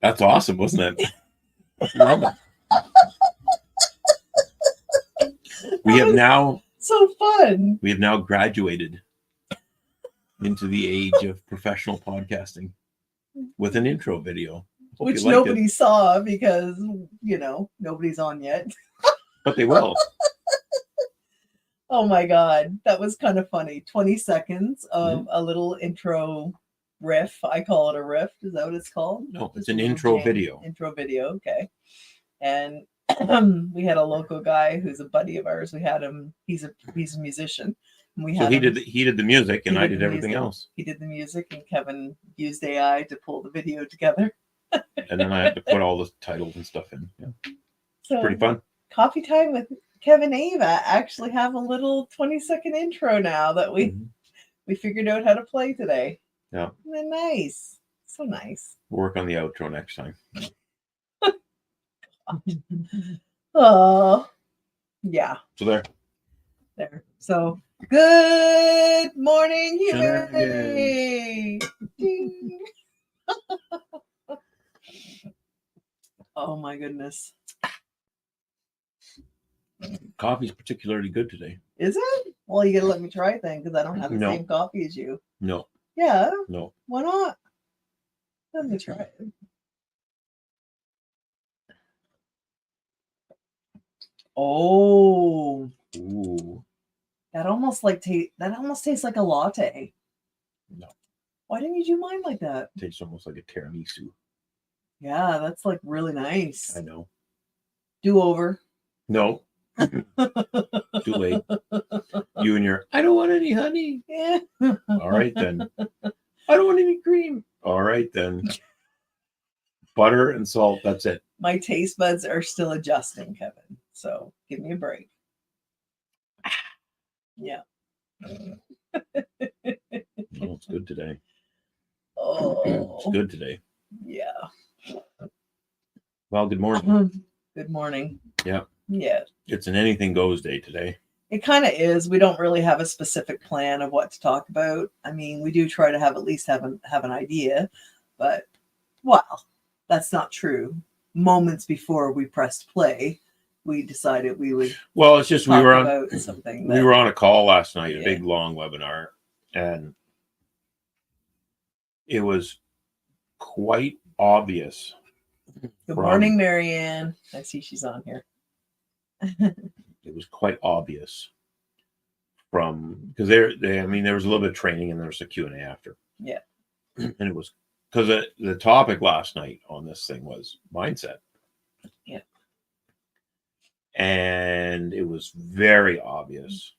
That's awesome, wasn't it? Love it. We have now so fun. We have now graduated into the age of professional podcasting with an intro video. Hope Which nobody saw because, nobody's on yet. But they will. Oh my God. That was kind of funny. 20 seconds of a little intro riff. I call it a riff. Is that what it's called? No, it's an intro video. Intro video. Okay. And we had a local guy who's a buddy of ours. We had him. He's a musician. And he did the music, and I did everything else. He did the music, and Kevin used AI to pull the video together. And then I had to put all the titles and stuff in. Yeah, so, pretty fun. Coffee Time with Kev and Ava actually have a little 20-second intro now that we figured out how to play today. Yeah, isn't that nice? So nice. We'll work on the outro next time. Oh, yeah. So there. So good morning, humanity. Oh my goodness. Coffee's particularly good today. Is it? Well, you gotta let me try it then, because I don't have the same coffee as you. No. Yeah. No. Why not? Let me try it. Oh. Ooh. That almost tastes like a latte. No. Why didn't you do mine like that? It tastes almost like a tiramisu. Yeah, that's like really nice. I know. Do over. No. Too late. You and your, I don't want any honey. Yeah. All right then. I don't want any cream. All right then. Butter and salt, that's it. My taste buds are still adjusting, Kevin. So give me a break. Yeah. Oh, it's good today. Oh. It's good today. Yeah. Well, good morning. Good morning. Yeah. Yeah. It's an anything goes day today. It kind of is. We don't really have a specific plan of what to talk about. I mean, we do try to at least have an idea, but that's not true. Moments before we pressed play, we decided we would. Well, it's just we were on something. We were on a call last night, a big long webinar, and it was quite obvious. Good morning, Marianne. I see she's on here. It was quite obvious because there was a little bit of training and there was a Q&A after. Yeah. And it was because the topic last night on this thing was mindset. Yeah. And it was very obvious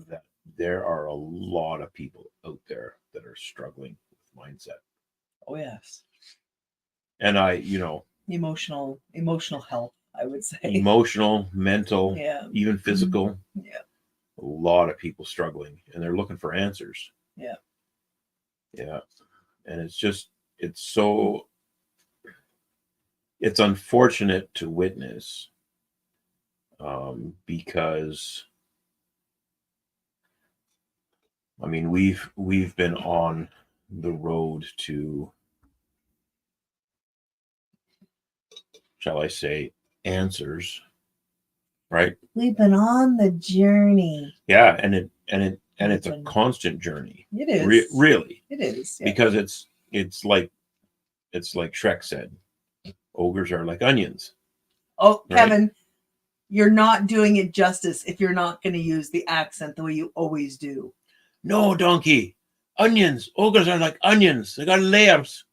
that there are a lot of people out there that are struggling with mindset. Oh, yes. And emotional health, I would say. Emotional, mental, even physical. Yeah. A lot of people struggling, and they're looking for answers. Yeah. Yeah. And it's unfortunate to witness because we've been on the road to, shall I say, answers, right? We've been on the journey. Yeah, and it's a constant journey. It is. Really. It is. Yeah. Because it's like Shrek said, ogres are like onions. Oh, right? Kevin, you're not doing it justice if you're not going to use the accent the way you always do. No, donkey. Onions. Ogres are like onions. They got layers.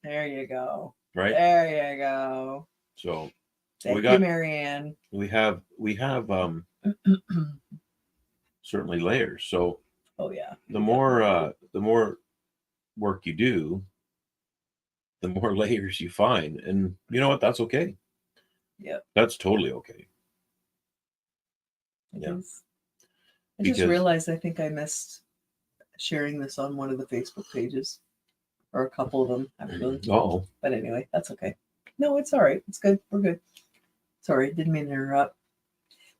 There you go. Right? There you go. So Thank you, Marianne. We have certainly layers. So the more work you do, the more layers you find. And you know what? That's okay. Yeah. That's totally okay. Yeah. I just realized I think I missed sharing this on one of the Facebook pages. Or a couple of them, actually. Oh. But anyway, that's okay. No, it's all right. It's good. We're good. Sorry, didn't mean to interrupt.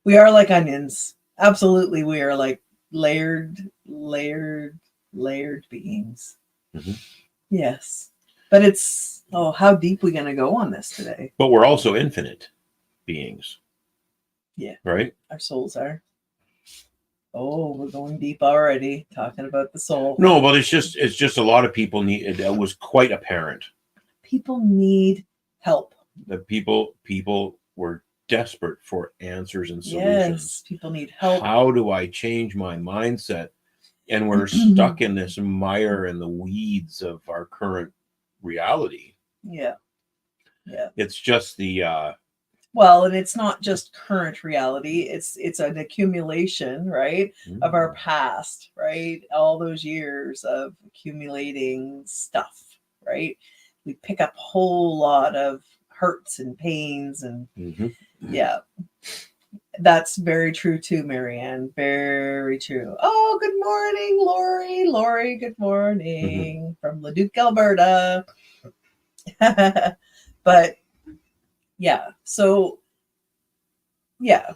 We are like onions. Absolutely, we are like layered beings. Mm-hmm. Yes. But it's, oh, how deep we going to go on this today? But we're also infinite beings. Yeah. Right? Our souls are. Oh, we're going deep already, talking about the soul. No, but it's just a lot of people need, it was quite apparent. People need help. The people were desperate for answers and solutions. Yes, people need help. How do I change my mindset? And we're stuck in this mire and the weeds of our current reality. Yeah. Yeah. It's just the well, and it's not just current reality. It's an accumulation, right, of our past, right? All those years of accumulating stuff, right? We pick up a whole lot of hurts and pains and yeah. That's very true too, Marianne. Very true. Oh, good morning, Lori. Lori, good morning from Leduc, Alberta. But yeah, so it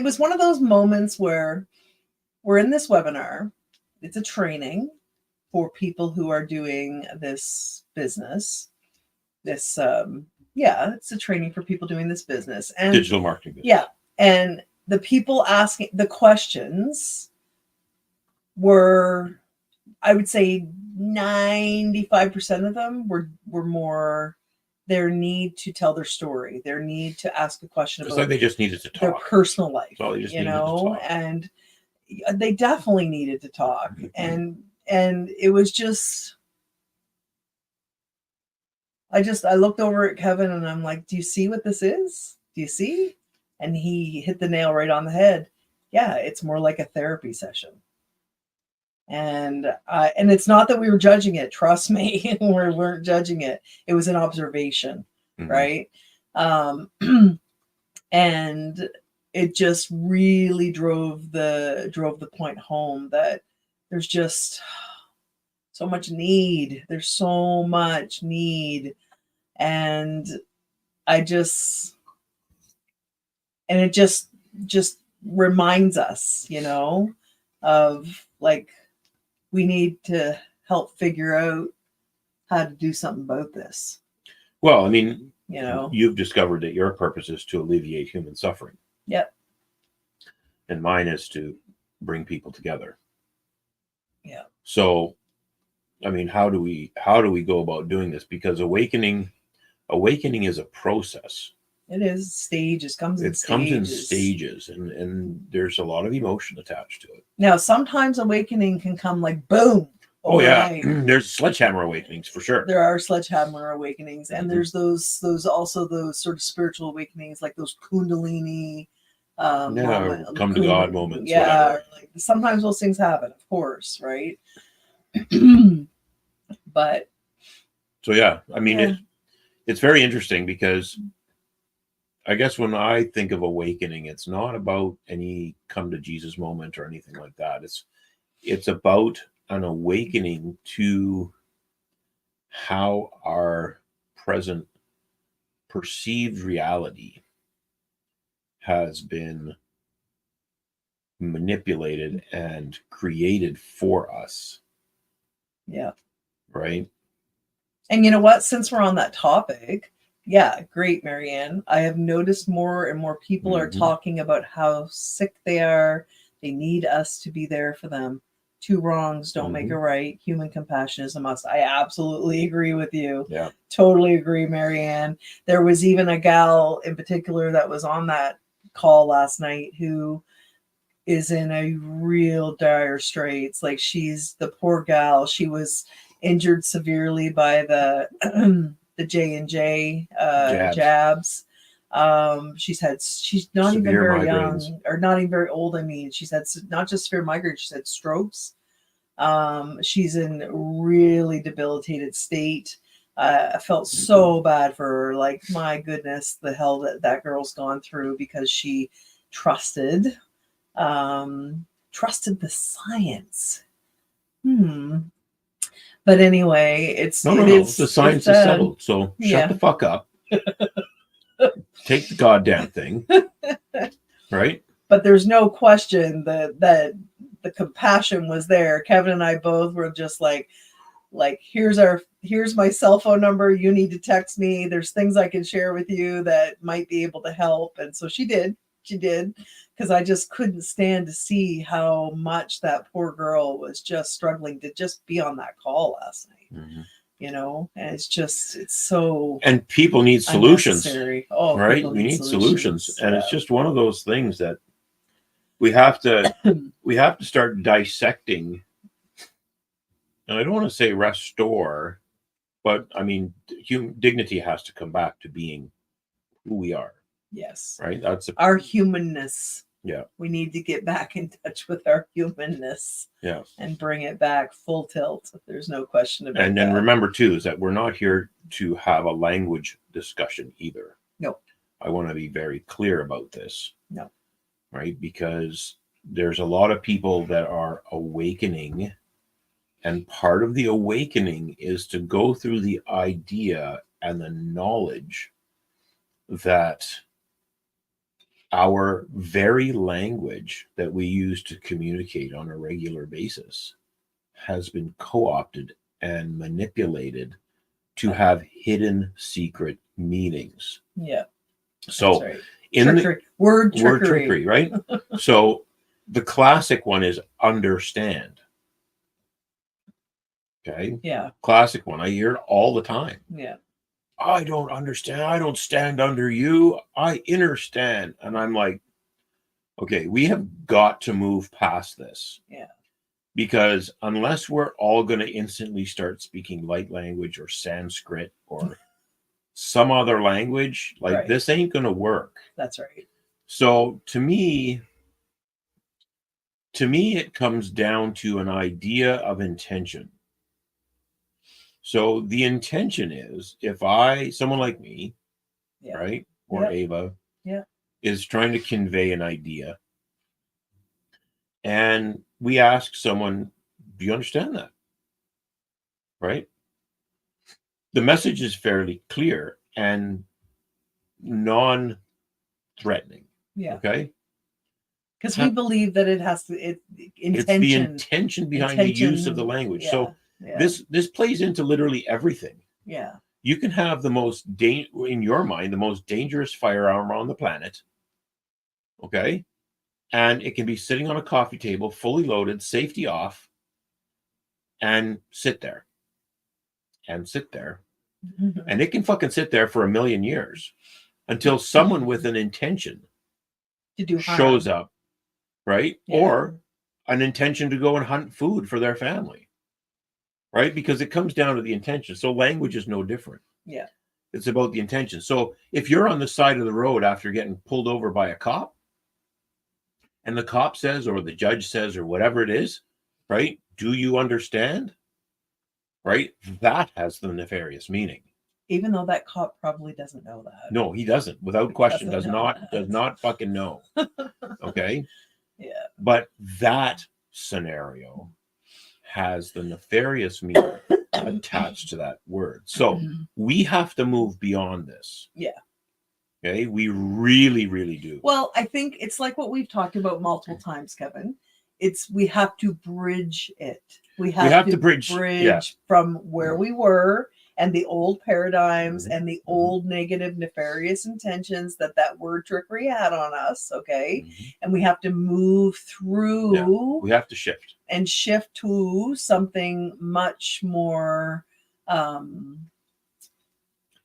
was one of those moments where we're in this webinar. It's a training for people who are doing this business. It's a training for people doing this business and digital marketing business. Yeah. And the people asking the questions were, I would say 95% of them were more their need to tell their story, their need to ask a question about like they just needed to talk. Their personal life, so they just needed to talk. And they definitely needed to talk. And it was just, I looked over at Kevin and I'm like, do you see what this is? Do you see? And he hit the nail right on the head. Yeah, it's more like a therapy session. And it's not that we were judging it. Trust me, we weren't judging it. It was an observation, right? And it just really drove the point home that there's just so much need. There's so much need, and it just reminds us, of like, we need to help figure out how to do something about this. Well, I mean, you've discovered that your purpose is to alleviate human suffering. Yep. And mine is to bring people together. Yeah. So, I mean, how do we go about doing this? Because awakening is a process. It is stages. Comes in stages, and there's a lot of emotion attached to it. Now, sometimes awakening can come like boom. Oh yeah, there's sledgehammer awakenings for sure. There are sledgehammer awakenings, and there's those sort of spiritual awakenings, like those Kundalini. Come to God moments. Yeah, like sometimes those things happen, of course, right? But so yeah, I mean, it's very interesting because I guess when I think of awakening, it's not about any come to Jesus moment or anything like that. It's about an awakening to how our present perceived reality has been manipulated and created for us. Yeah. Right. And you know what? Since we're on that topic, yeah, great, Marianne. I have noticed more and more people are talking about how sick they are. They need us to be there for them. Two wrongs don't make a right. Human compassion is a must. I absolutely agree with you. Yeah. Totally agree, Marianne. There was even a gal in particular that was on that call last night who is in a real dire straits. Like, she's the poor gal. She was injured severely by the J&J jabs. She's not severe even very migraines. Young, or not even very old. I mean, she's had not just severe migraines, she's had strokes. She's in a really debilitated state. I felt so bad for her. Like, my goodness, the hell that girl's gone through because she trusted the science. But anyway, the science is settled. So shut the fuck up. Take the goddamn thing. Right? But there's no question that the compassion was there. Kevin and I both were just like, like, here's my cell phone number. You need to text me. There's things I can share with you that might be able to help. And so she did, because I just couldn't stand to see how much that poor girl was just struggling to just be on that call last night. Mm-hmm. You know, and it's so, and people need solutions, oh, right? We need solutions. And it's just one of those things that we have to start dissecting. And I don't want to say restore, but I mean, dignity has to come back to being who we are. Yes. Right. That's our humanness. Yeah. We need to get back in touch with our humanness. Yeah. And bring it back full tilt. There's no question about it. And then remember too, is that we're not here to have a language discussion either. No. I want to be very clear about this. No. Right. Because there's a lot of people that are awakening. And part of the awakening is to go through the idea and the knowledge that our very language that we use to communicate on a regular basis has been co-opted and manipulated to have hidden secret meanings. Yeah. So right. in trickery. Word trickery, right? So the classic one is understand. Okay. Yeah. Classic one. I hear it all the time. Yeah. I don't understand. I don't stand under you. I understand. And I'm like, okay, we have got to move past this. Yeah. Because unless we're all going to instantly start speaking light language or Sanskrit or some other language, like this ain't going to work. That's right. So to me, it comes down to an idea of intention. So the intention is, if someone like me, right, or Ava, is trying to convey an idea, and we ask someone, do you understand that? Right? The message is fairly clear and non-threatening. Yeah. Okay? Because we believe that it has to, it's the intention behind the use of the language. Yeah. So this plays into literally everything. Yeah. You can have in your mind, the most dangerous firearm on the planet. Okay? And it can be sitting on a coffee table, fully loaded, safety off, and sit there. And sit there. And it can fucking sit there for 1,000,000 years until someone with an intention to do shows up, right? Yeah. Or an intention to go and hunt food for their family, right? Because it comes down to the intention. So language is no different. Yeah. It's about the intention. So if you're on the side of the road after getting pulled over by a cop, and the cop says, or the judge says, or whatever it is, right? Do you understand? Right? That has the nefarious meaning. Even though that cop probably doesn't know that. No, he doesn't. Without question, does not fucking know. Okay? Yeah. But that scenario has the nefarious meaning attached to that word. So we have to move beyond this. Yeah. Okay? We really, really do. Well, I think it's like what we've talked about multiple times, Kevin. We have to bridge it. We have to bridge from where we were and the old paradigms and the old negative nefarious intentions that word trickery had on us. Okay. And we have to move through. Yeah. We have to shift to something much more in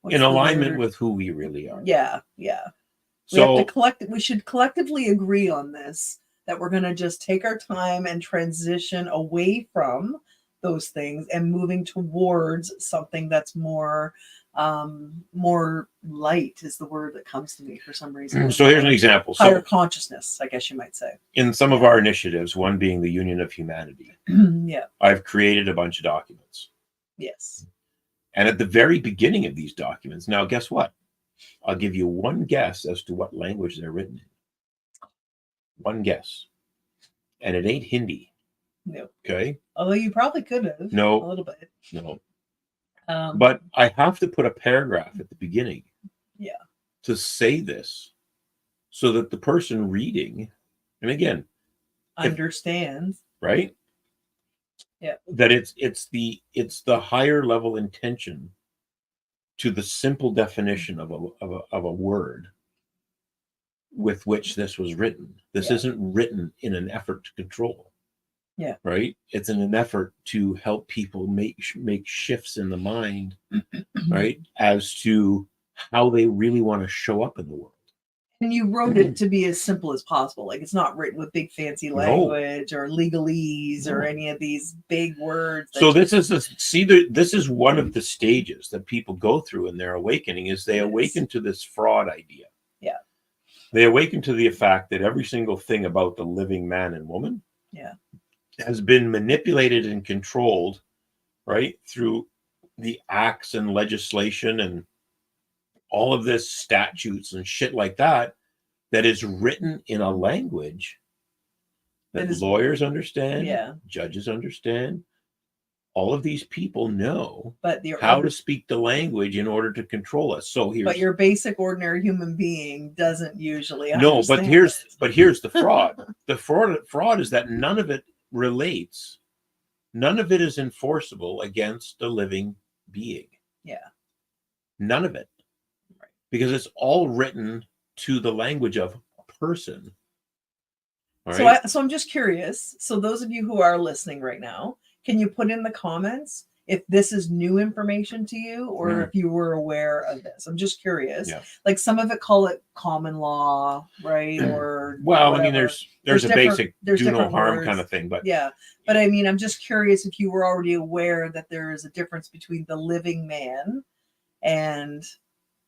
alignment with who we really are. Yeah. Yeah. So we should collectively agree on this, that we're going to just take our time and transition away from those things and moving towards something that's more light is the word that comes to me for some reason. So here's an example. Higher consciousness, I guess you might say. In some of our initiatives, one being the Union of Humanity. Yeah. I've created a bunch of documents. Yes. And at the very beginning of these documents, now guess what? I'll give you one guess as to what language they're written in. One guess. And it ain't Hindi. No. Okay. Although you probably could have. No. A little bit. No. But I have to put a paragraph at the beginning. Yeah. To say this so that the person reading, and again, understands. Right? that it's the higher level intention to the simple definition of a word with which this was written. This isn't written in an effort to control. Yeah. Right? It's in an effort to help people make shifts in the mind, right? As to how they really want to show up in the world. And you wrote it to be as simple as possible. Like, it's not written with big fancy language or legalese or any of these big words. So this is this is one of the stages that people go through in their awakening, is they awaken to this fraud idea. Yeah. They awaken to the fact that every single thing about the living man and woman has been manipulated and controlled, right, through the acts and legislation and all of this statutes and shit like that, that is written in a language that lawyers understand, judges understand. All of these people know how to speak the language in order to control us. So here's, but your basic ordinary human being doesn't usually understand. But here's the fraud. The fraud is that none of it relates. None of it is enforceable against a living being. Yeah. None of it. Right. Because it's all written to the language of a person. All right? So I'm just curious. So those of you who are listening right now, can you put in the comments if this is new information to you, or if you were aware of this? I'm just curious. Yeah. Like, some of it call it common law, right? Or well, whatever. I mean, there's a basic do no harm words. kind of thing, but but I mean, I'm just curious if you were already aware that there is a difference between the living man and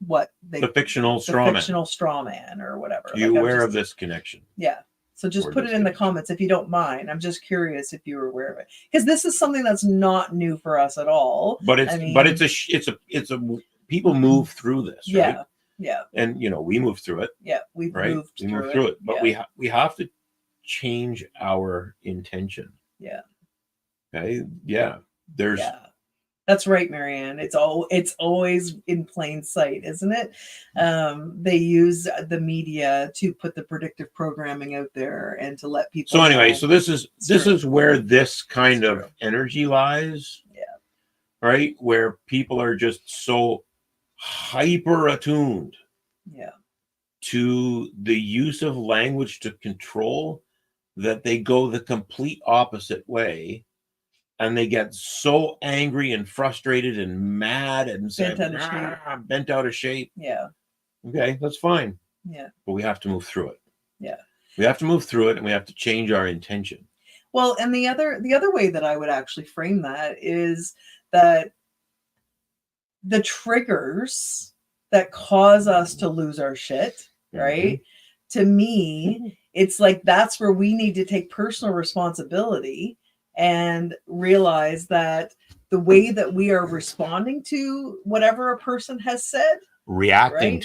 the fictional straw man or whatever. Are you aware of this connection? Yeah. So just put it in the comments if you don't mind. I'm just curious if you were aware of it, because this is something that's not new for us at all. But it's a people move through this, right? Yeah. And we move through it. Yeah, we move through it. But we have to change our intention. Yeah. Okay. Yeah. That's right, Marianne. It's always in plain sight, isn't it? They use the media to put the predictive programming out there and to let people. So anyway, so this is where this kind of energy lies. Yeah. Right, where people are just so hyper attuned. Yeah. To the use of language to control that they go the complete opposite way. And they get so angry and frustrated and mad and bent out of shape. Yeah. Okay, that's fine. Yeah. But we have to move through it. Yeah. We have to move through it, and we have to change our intention. Well, and the other way that I would actually frame that is that the triggers that cause us to lose our shit, right? To me, it's like that's where we need to take personal responsibility and realize that the way that we are responding to whatever a person has said, reacting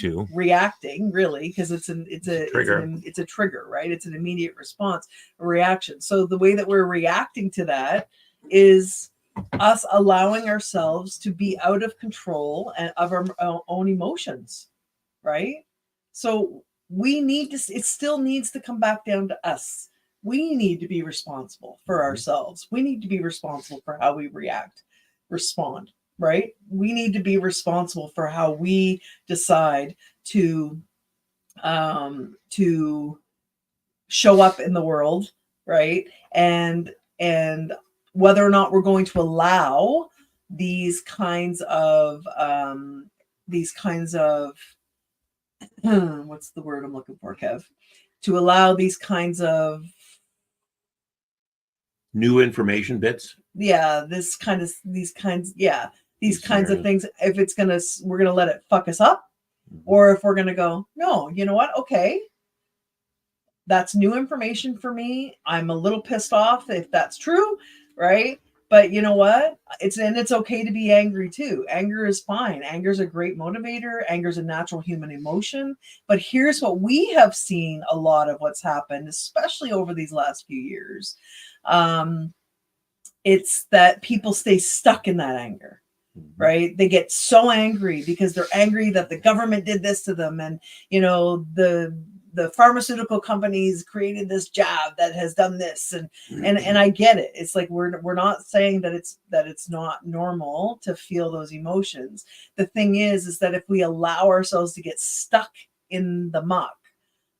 really, because it's a trigger, right? It's an immediate response, a reaction. So the way that we're reacting to that is us allowing ourselves to be out of control and of our own emotions, right? So it still needs to come back down to us. We need to be responsible for ourselves. We need to be responsible for how we respond, right? We need to be responsible for how we decide to show up in the world, right? And whether or not we're going to allow these kinds of what's the word I'm looking for, Kev? To allow these kinds of new information bits. These kinds of things. If we're gonna let it fuck us up, or if we're gonna go, no, you know what? Okay, that's new information for me. I'm a little pissed off if that's true, right? But you know what? It's okay to be angry too. Anger is fine. Anger is a great motivator. Anger is a natural human emotion. But here's what we have seen a lot of what's happened, especially over these last few years. It's that people stay stuck in that anger, right? They get so angry because they're angry that the government did this to them, and the pharmaceutical companies created this jab that has done this, and I get it. It's like we're not saying that it's not normal to feel those emotions. The thing is that if we allow ourselves to get stuck in the muck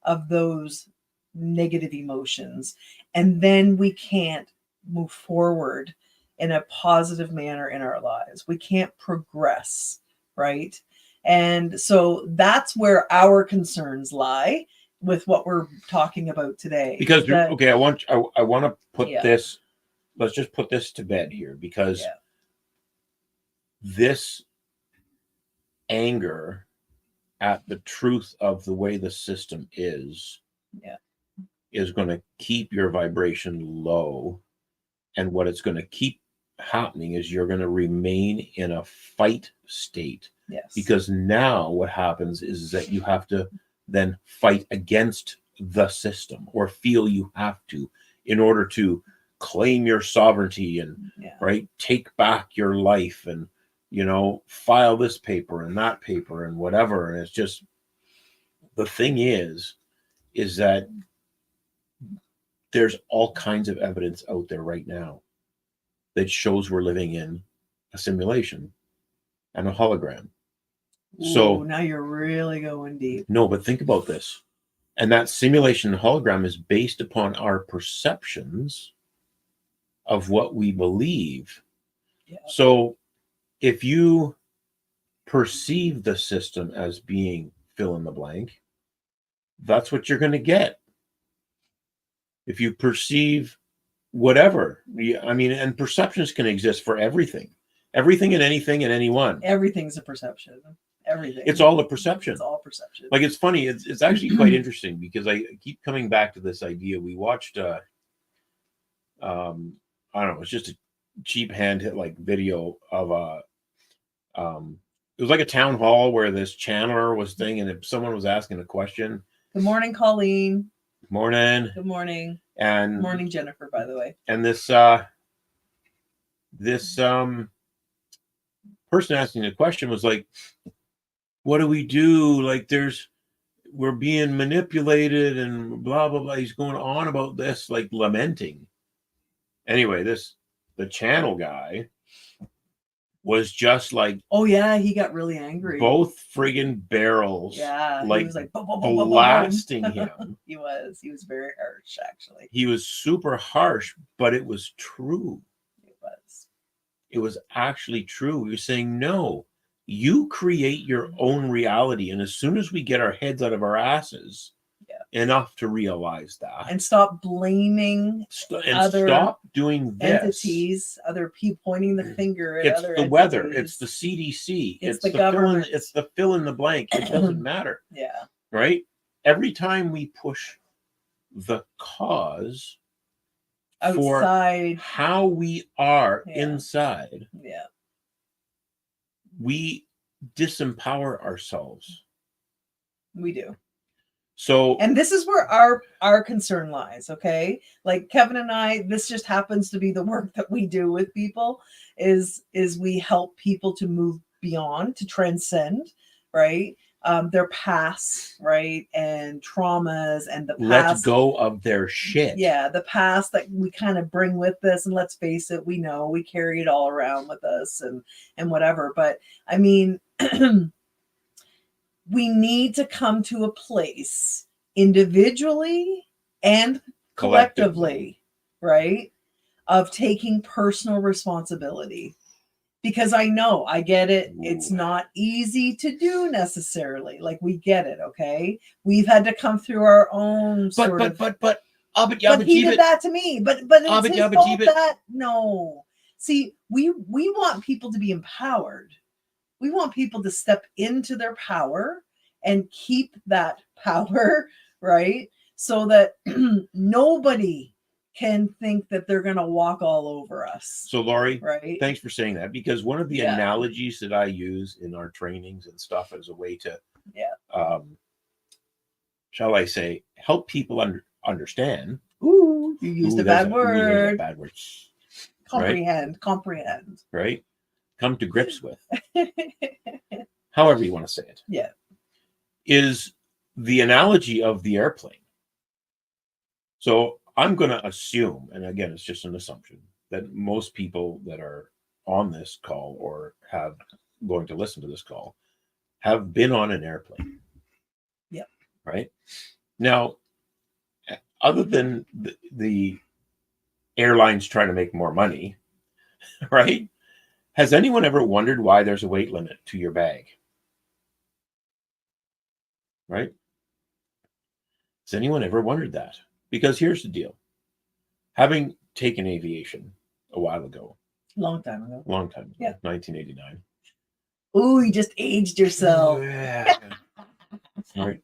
of those negative emotions, and then we can't move forward in a positive manner in our lives. We can't progress, right? And so that's where our concerns lie with what we're talking about today. Because okay, I want to put Yeah. this. Let's just put this to bed here, because Yeah. this anger at the truth of the way the system is going to keep your vibration low, and what it's going to keep happening is you're going to remain in a fight state. Yes. Because now what happens is that you have to then fight against the system, or feel you have to, in order to claim your sovereignty and right, take back your life, and file this paper and that paper and whatever. And it's just, the thing is that there's all kinds of evidence out there right now that shows we're living in a simulation and a hologram. Ooh, so now you're really going deep. No, but think about this. And that simulation and hologram is based upon our perceptions of what we believe. Yeah. So if you perceive the system as being fill in the blank, that's what you're going to get. If you perceive whatever, I mean, and perceptions can exist for everything and anything and anyone. Everything's a perception. Everything. It's all a perception. It's all perception. Like, it's funny. It's actually quite interesting, because I keep coming back to this idea. We watched, I don't know, it's just a cheap handheld like video of it was like a town hall where this channeler was thing, and if someone was asking a question. Good morning, Colleen. Morning. Good morning. And good morning, Jennifer, by the way. And this person asking the question was like, what do we do? Like, we're being manipulated and blah, blah, blah. He's going on about this, like lamenting. Anyway, the channel guy was just like, oh yeah, he got really angry. Both friggin' barrels. Yeah, like, he was like blasting him. He was very harsh, actually. He was super harsh, but it was true. It was actually true. He was saying, no, you create your own reality. And as soon as we get our heads out of our asses enough to realize that, and stop blaming stop doing this. Entities, other people, pointing the finger at it's other the entities. Weather, it's the CDC, it's the government, it's the fill in the blank. It doesn't matter. Yeah. Right? Every time we push the cause outside for how we are inside, we disempower ourselves. We do. So, and this is where our concern lies. Okay, like Kevin and I, this just happens to be the work that we do with people. Is we help people to move beyond, to transcend, right? Their past, right, and traumas, and the past. Let go of their shit. Yeah, the past that we kind of bring with us, and let's face it, we know we carry it all around with us, and whatever. But I mean, we need to come to a place individually and collectively, right, of taking personal responsibility. Because I know, I get it. Ooh. It's not easy to do necessarily. Like, we get it, okay? We've had to come through our own sort of... But he did that to me. But it's his fault that... No. See, we want people to be empowered. We want people to step into their power and keep that power, right? So that nobody can think that they're going to walk all over us. So, Laurie, right? Thanks for saying that, because one of the analogies that I use in our trainings and stuff as a way to, shall I say, help people understand. Ooh, you used a bad word. Bad word. Comprehend. Right? Comprehend. Right? Come to grips with. However you want to say it. Yeah. Is the analogy of the airplane. So I'm going to assume, and again, it's just an assumption, that most people that are on this call or have going to listen to this call have been on an airplane. Yep. Right? Now, other than the airlines trying to make more money, right? Has anyone ever wondered why there's a weight limit to your bag? Right? Has anyone ever wondered that? Because here's the deal. Having taken aviation a while ago. Long time ago. 1989. Ooh, you just aged yourself. Yeah. Right.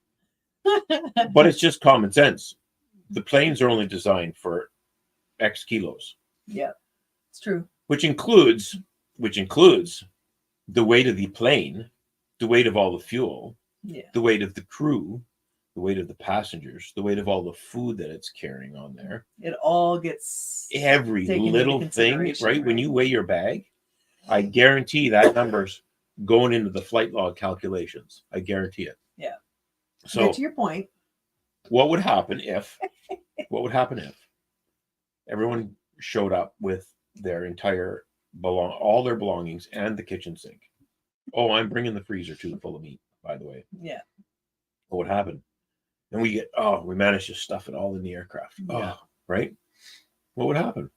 But it's just common sense. The planes are only designed for X kilos. Yeah, it's true. Which includes the weight of the plane, the weight of all the fuel, the weight of the crew, the weight of the passengers, the weight of all the food that it's carrying on there. It all gets every little thing, right? When you weigh your bag, I guarantee that number's going into the flight log calculations. I guarantee it. Yeah. So to your point, what would happen if everyone showed up with their entire all their belongings and the kitchen sink? Oh, I'm bringing the freezer too full of meat, by the way. Yeah. What would happen? And we managed to stuff it all in the aircraft. Yeah. Oh, right? What would happen?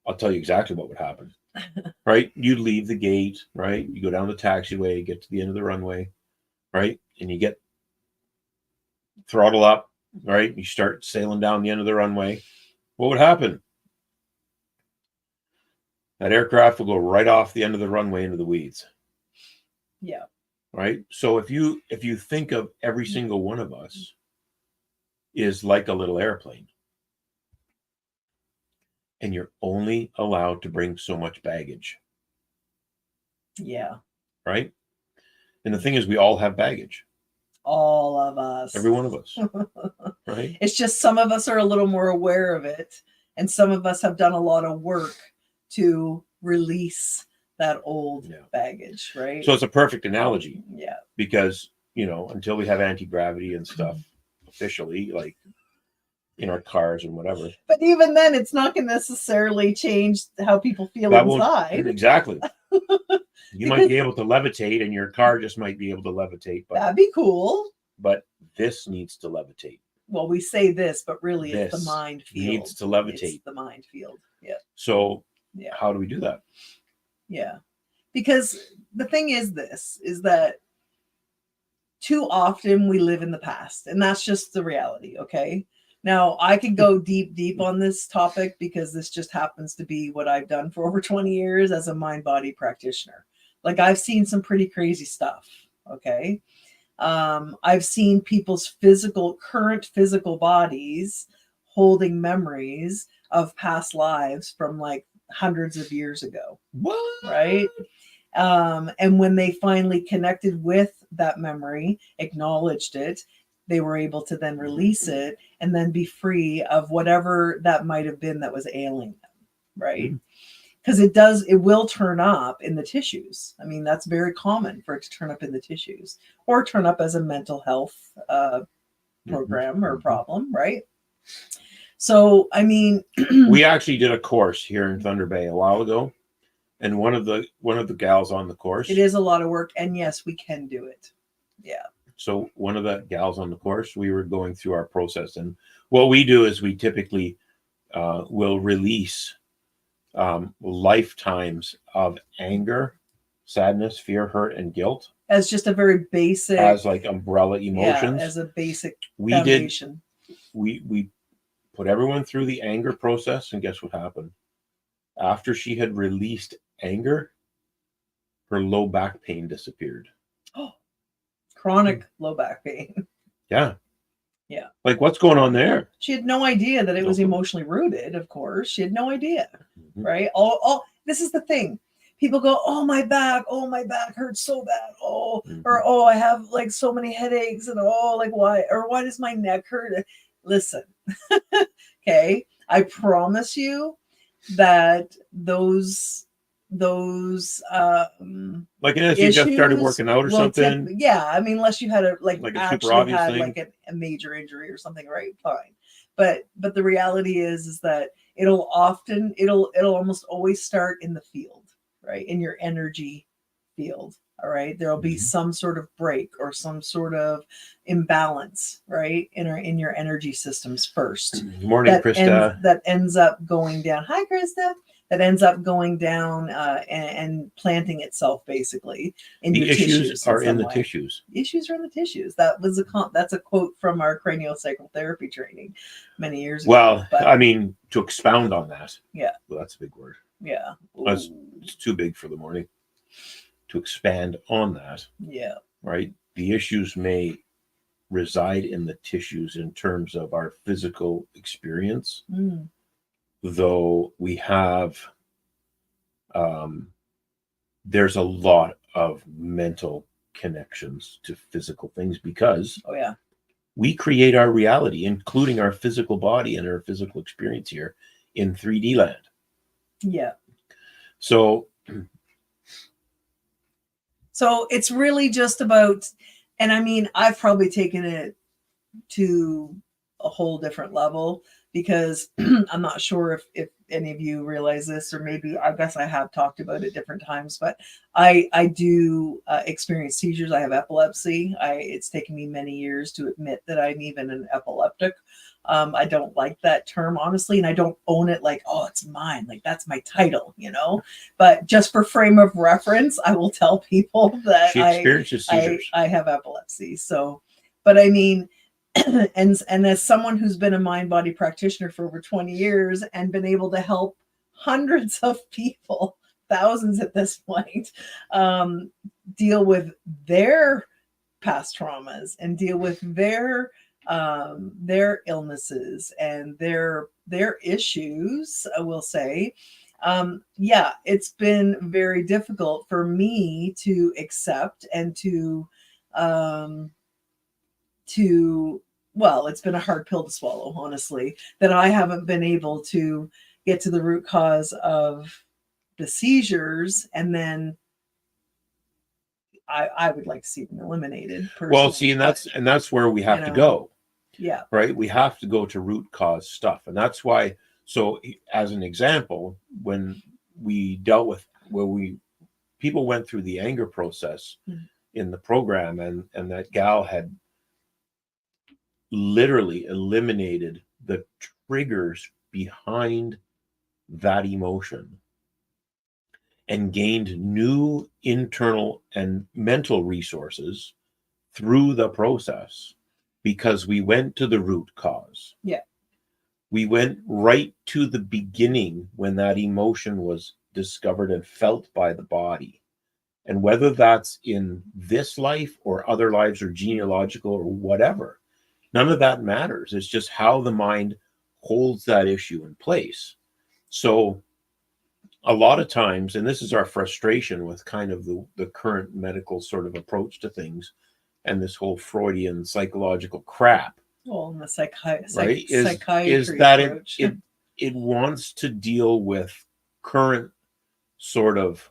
I'll tell you exactly what would happen. Right? You leave the gate, right? You go down the taxiway, get to the end of the runway, right? And you get throttle up, right? You start sailing down the end of the runway. What would happen? That aircraft will go right off the end of the runway into the weeds. Yeah. Right? So if you think of every single one of us is like a little airplane, and you're only allowed to bring so much baggage. Yeah. Right? And the thing is, we all have baggage. All of us. Every one of us. Right? It's just some of us are a little more aware of it, and some of us have done a lot of work to release that old baggage, right? So it's a perfect analogy. Yeah. Because, until we have anti-gravity and stuff officially, like in our cars and whatever. But even then, it's not going to necessarily change how people feel inside. Exactly. You might be able to levitate, and your car just might be able to levitate. But, that'd be cool. But this needs to levitate. Well, we say this, but really it's the mind field. Needs to levitate. It's the mind field. Yeah. So how do we do that? Yeah. Because the thing is that too often we live in the past, and that's just the reality. Okay. Now I could go deep on this topic because this just happens to be what I've done for over 20 years as a mind-body practitioner. Like I've seen some pretty crazy stuff. Okay. I've seen people's current physical bodies holding memories of past lives from like hundreds of years ago. What? Right. And when they finally connected with that memory, acknowledged it, they were able to then release it and then be free of whatever that might have been that was ailing them. Right. Because it will turn up in the tissues. I mean, that's very common for it to turn up in the tissues or turn up as a mental health program or problem. Right. So, I mean, we actually did a course here in Thunder Bay a while ago. And one of the gals on the course. It is a lot of work. And yes, we can do it. Yeah. So one of the gals on the course, we were going through our process. And what we do is we typically will release lifetimes of anger, sadness, fear, hurt, and guilt. As just a very basic. As like umbrella emotions. Yeah, as a basic foundation. We put everyone through the anger process. And guess what happened? After she had released anger, her low back pain disappeared. Oh, chronic low back pain. Yeah. Yeah. Like, what's going on there? She had no idea that it was emotionally rooted, of course. She had no idea. Right? This is the thing. People go, oh, my back hurts so bad. Oh, or oh, I have like so many headaches, and oh, like why does my neck hurt? Listen, okay. I promise you that those those like unless you just started working out or something. Yeah, I mean, unless you had a like a super actually obvious had thing. like a major injury or something, right? Fine. But the reality is that it'll almost always start in the field, right? In your energy field. All right. There'll be some sort of break or some sort of imbalance, right? In your energy systems first. Morning, Krista. That ends up going down. Hi, Krista. That ends up going down and planting itself basically in the your issues tissues. Are in the tissues. Issues are in the tissues. That's a quote from our craniosacral therapy training many years ago. Well, I mean, to expound on that. Yeah. Well, that's a big word. Yeah. It's too big for the morning. To expand on that. Yeah. Right. The issues may reside in the tissues in terms of our physical experience. Though we have, there's a lot of mental connections to physical things because we create our reality, including our physical body and our physical experience here in 3D land. Yeah. So it's really just about, and I mean, I've probably taken it to a whole different level because I'm not sure if any of you realize this, or maybe I guess I have talked about it different times, but I do experience seizures. I have epilepsy. It's taken me many years to admit that I'm even an epileptic. I don't like that term, honestly, and I don't own it like, oh, it's mine. Like, that's my title, you know? But just for frame of reference, I will tell people that she experiences seizures. I have epilepsy. So, but I mean, and as someone who's been a mind-body practitioner for over 20 years and been able to help hundreds of people, thousands at this point, deal with their past traumas and deal with their illnesses and their issues, I will say, it's been very difficult for me to accept and to well, it's been a hard pill to swallow, honestly, that I haven't been able to get to the root cause of the seizures, and then I would like to see them eliminated. Well, see, and that's where we have to go. Yeah. Right. We have to go to root cause stuff. And that's why, so as an example, when we dealt with people went through the anger process in the program, and that gal had literally eliminated the triggers behind that emotion and gained new internal and mental resources through the process, because we went to the root cause. Yeah. We went right to the beginning when that emotion was discovered and felt by the body. And whether that's in this life or other lives or genealogical or whatever, none of that matters. It's just how the mind holds that issue in place. So a lot of times, and this is our frustration with kind of the current medical sort of approach to things and this whole Freudian psychological crap. Well, and the psychiatry is that approach. It wants to deal with current sort of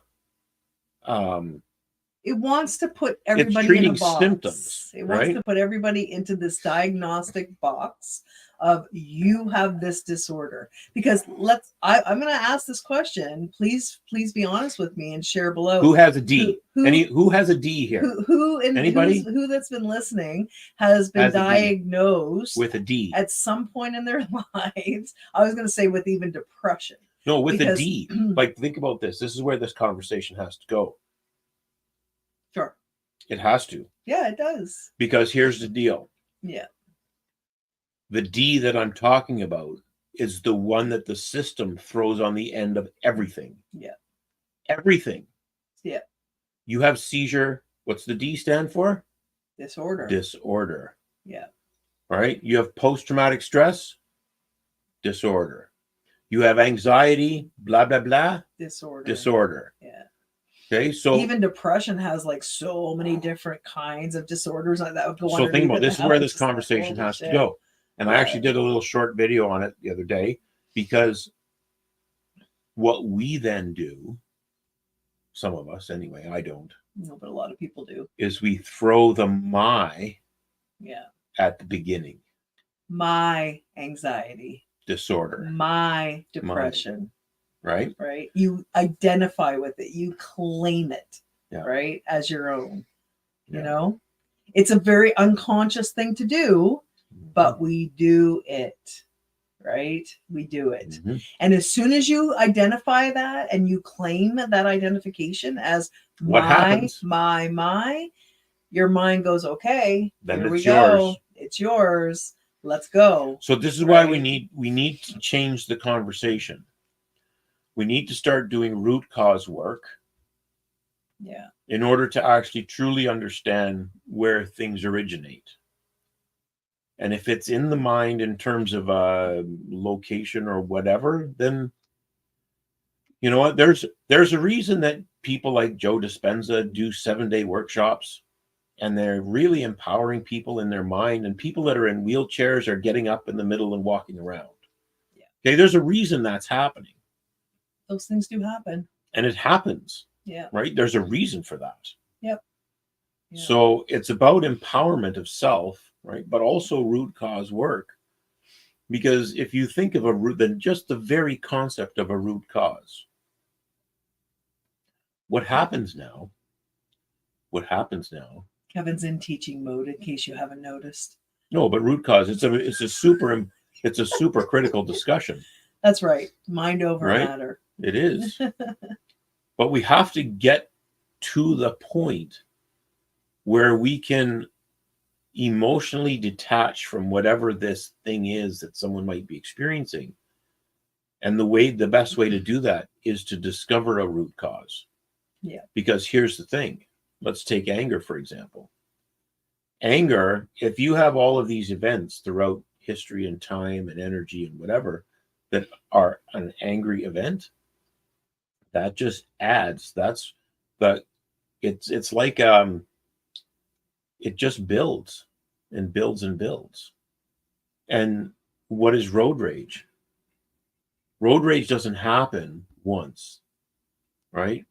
it wants to put everybody in a box. Symptoms, it wants to put everybody into this diagnostic box of, you have this disorder. Because I'm going to ask this question. Please be honest with me and share below. Who has a D? Who has a D here? Anybody? Who that's been listening has been diagnosed with a D at some point in their lives. I was going to say with even depression. No, with a D. Like, think about this. This is where this conversation has to go. Sure. It has to. Yeah, it does. Because here's the deal. Yeah. The D that I'm talking about is the one that the system throws on the end of everything. Yeah. Everything. Yeah. You have seizure. What's the D stand for? Disorder. Disorder. Yeah. All right. You have post-traumatic stress. Disorder. You have anxiety, blah, blah, blah. Disorder. Yeah. Okay, so even depression has like so many different kinds of disorders that would go on. So think about this, is where this conversation has to go. And I actually did a little short video on it the other day, because what we then do some of us anyway, I don't, No, but a lot of people do. is we throw the my Yeah. at the beginning. My anxiety, Disorder, my depression, right? right? You identify with it, you claim it, Yeah. right, as your own. You Yeah. know, it's a very unconscious thing to do, but we do it, right? We do it. Mhm. And as soon as you identify that and you claim that identification as What happens? my, your mind goes, okay, Then here we it's go. yours. It's yours. Let's go. So this is why we Right. need to change the conversation. We need to start doing root cause work. Yeah. In order to actually truly understand where things originate. And if it's in the mind in terms of a location or whatever, then you know what? There's a reason that people like Joe Dispenza do 7-day workshops, and they're really empowering people in their mind, and people that are in wheelchairs are getting up in the middle and walking around. Yeah. Okay, there's a reason that's happening. Those things do happen. And it happens. Yeah. Right? There's a reason for that. Yep. Yeah. So it's about empowerment of self, right? But also root cause work. Because if you think of a root, then just the very concept of a root cause. What happens now? Kevin's in teaching mode in case you haven't noticed. No, but root cause, it's a super critical discussion. That's right. Mind over Right? matter. It is. But we have to get to the point where we can emotionally detach from whatever this thing is that someone might be experiencing. And the best way to do that is to discover a root cause. Yeah. Because here's the thing. Let's take anger, for example. Anger, if you have all of these events throughout history and time and energy and whatever that are an angry event, that just adds. It's like it just builds and builds and builds. And what is road rage? Road rage doesn't happen once, right?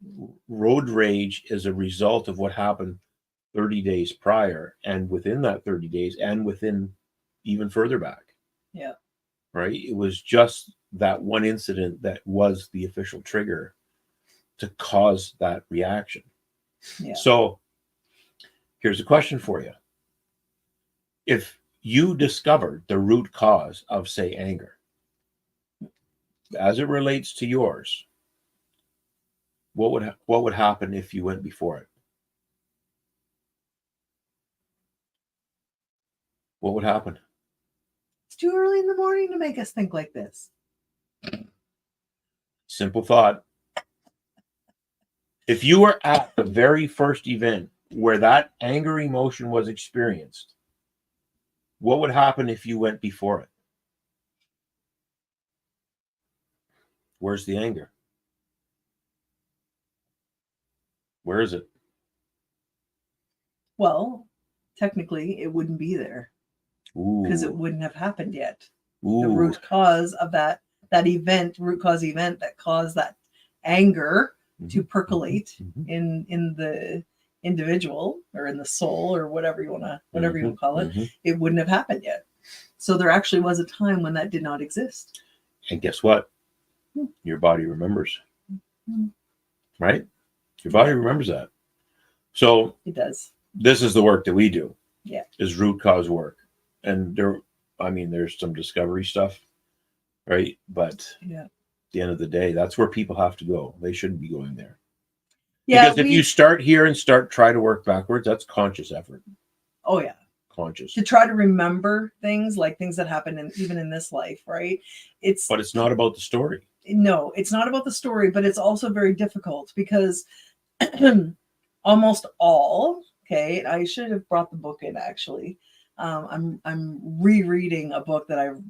Road rage is a result of what happened 30 days prior, and within that 30 days, and within even further back. Yeah. Right? It was just that one incident that was the official trigger to cause that reaction. Yeah. So here's a question for you. If you discovered the root cause of, say, anger, as it relates to yours, what would happen if you went before it? What would happen? It's too early in the morning to make us think like this. Simple thought. If you were at the very first event where that anger emotion was experienced, what would happen if you went before it? Where's the anger? Where is it? Well, technically, it wouldn't be there because it Ooh. wouldn't have happened yet. Ooh. The root cause of that event, root cause event that caused that anger to percolate in the individual or in the soul or whatever you want to call it, it wouldn't have happened yet. So there actually was a time when that did not exist. And guess what? Your body remembers. Right? Your body remembers that. So it does. This is the work that we do. Yeah. Is root cause work. And there's some discovery stuff, right? But at the end of the day, that's where people have to go. They shouldn't be going there. Yeah, because if you start here and try to work backwards, that's conscious effort. Oh yeah. Conscious. To try to remember things like things that happen even in this life, right? But it's not about the story. No, it's not about the story, but it's also very difficult because almost all, okay, I should have brought the book in actually. I'm rereading a book that I've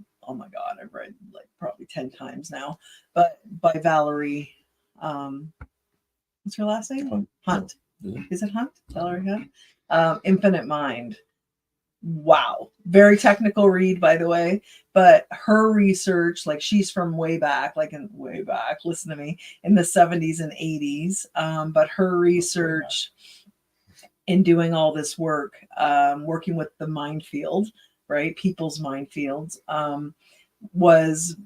read like probably 10 times now, but by Valerie, what's her last name? Hunt. Is it Hunt? Valerie Hunt. Infinite Mind. wow, very technical read, by the way, but her research, like she's from way back, listen to me, in the 70s and 80s. But her research in doing all this work, working with the minefield, right? People's minefields, was,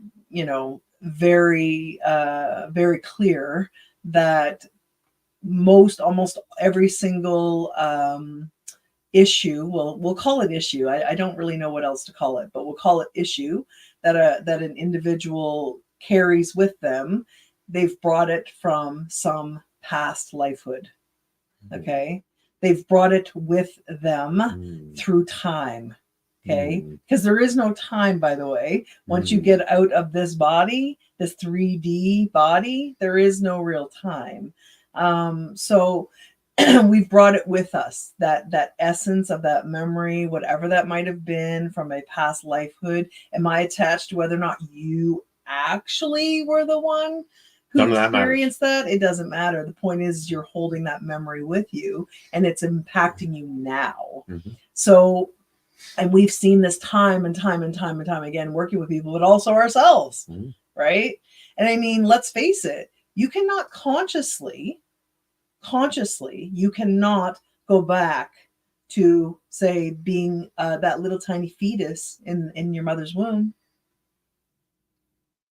very, very clear that almost every single, issue, we'll call it issue. I don't really know what else to call it, but we'll call it issue that an individual carries with them. They've brought it from some past lifehood. Okay. They've brought it with them through time. Okay. Because there is no time, by the way. Once you get out of this body, this 3D body, there is no real time. So we've brought it with us, that essence of that memory, whatever that might have been from a past lifehood. Am I attached to whether or not you actually were the one who experienced that? It doesn't matter. The point is you're holding that memory with you and it's impacting you now. So, and we've seen this time and time and time and time again, working with people, but also ourselves, right? And I mean, let's face it, you cannot consciously, you cannot go back to, say, being that little tiny fetus in your mother's womb.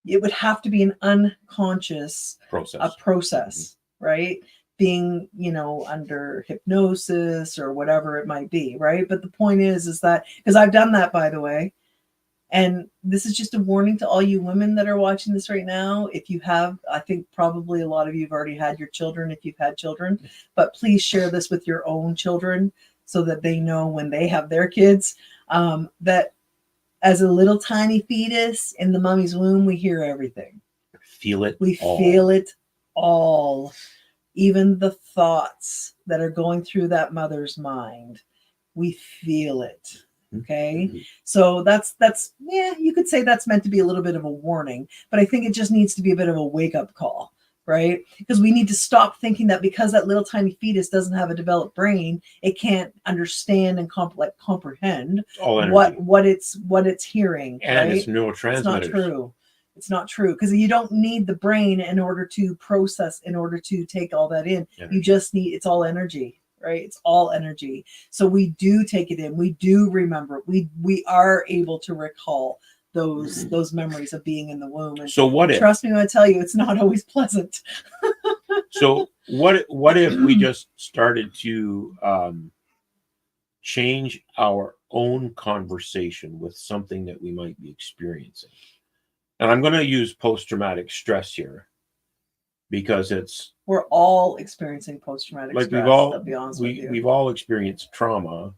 It would have to be an unconscious process, right? Being, under hypnosis or whatever it might be, right? But the point is that, because I've done that, by the way, and this is just a warning to all you women that are watching this right now. If you have, I think probably a lot of you have already had your children, if you've had children, but please share this with your own children so that they know when they have their kids, that as a little tiny fetus in the mommy's womb, we hear everything. Feel it. We feel it all. Even the thoughts that are going through that mother's mind, we feel it. Okay. So that's, you could say that's meant to be a little bit of a warning, but I think it just needs to be a bit of a wake up call, right? Because we need to stop thinking that because that little tiny fetus doesn't have a developed brain, it can't understand and comprehend what it's hearing. And right? it's neurotransmitters. It's not true. It's not true, because you don't need the brain in order to process, in order to take all that in. You just need, it's all energy. Right? It's all energy. So we do take it in. We do remember. We are able to recall those memories of being in the womb. And so what if? Trust me when I tell you, it's not always pleasant. So what if we just started to change our own conversation with something that we might be experiencing? And I'm going to use post-traumatic stress here, because we're all experiencing post-traumatic stress. We've all experienced trauma,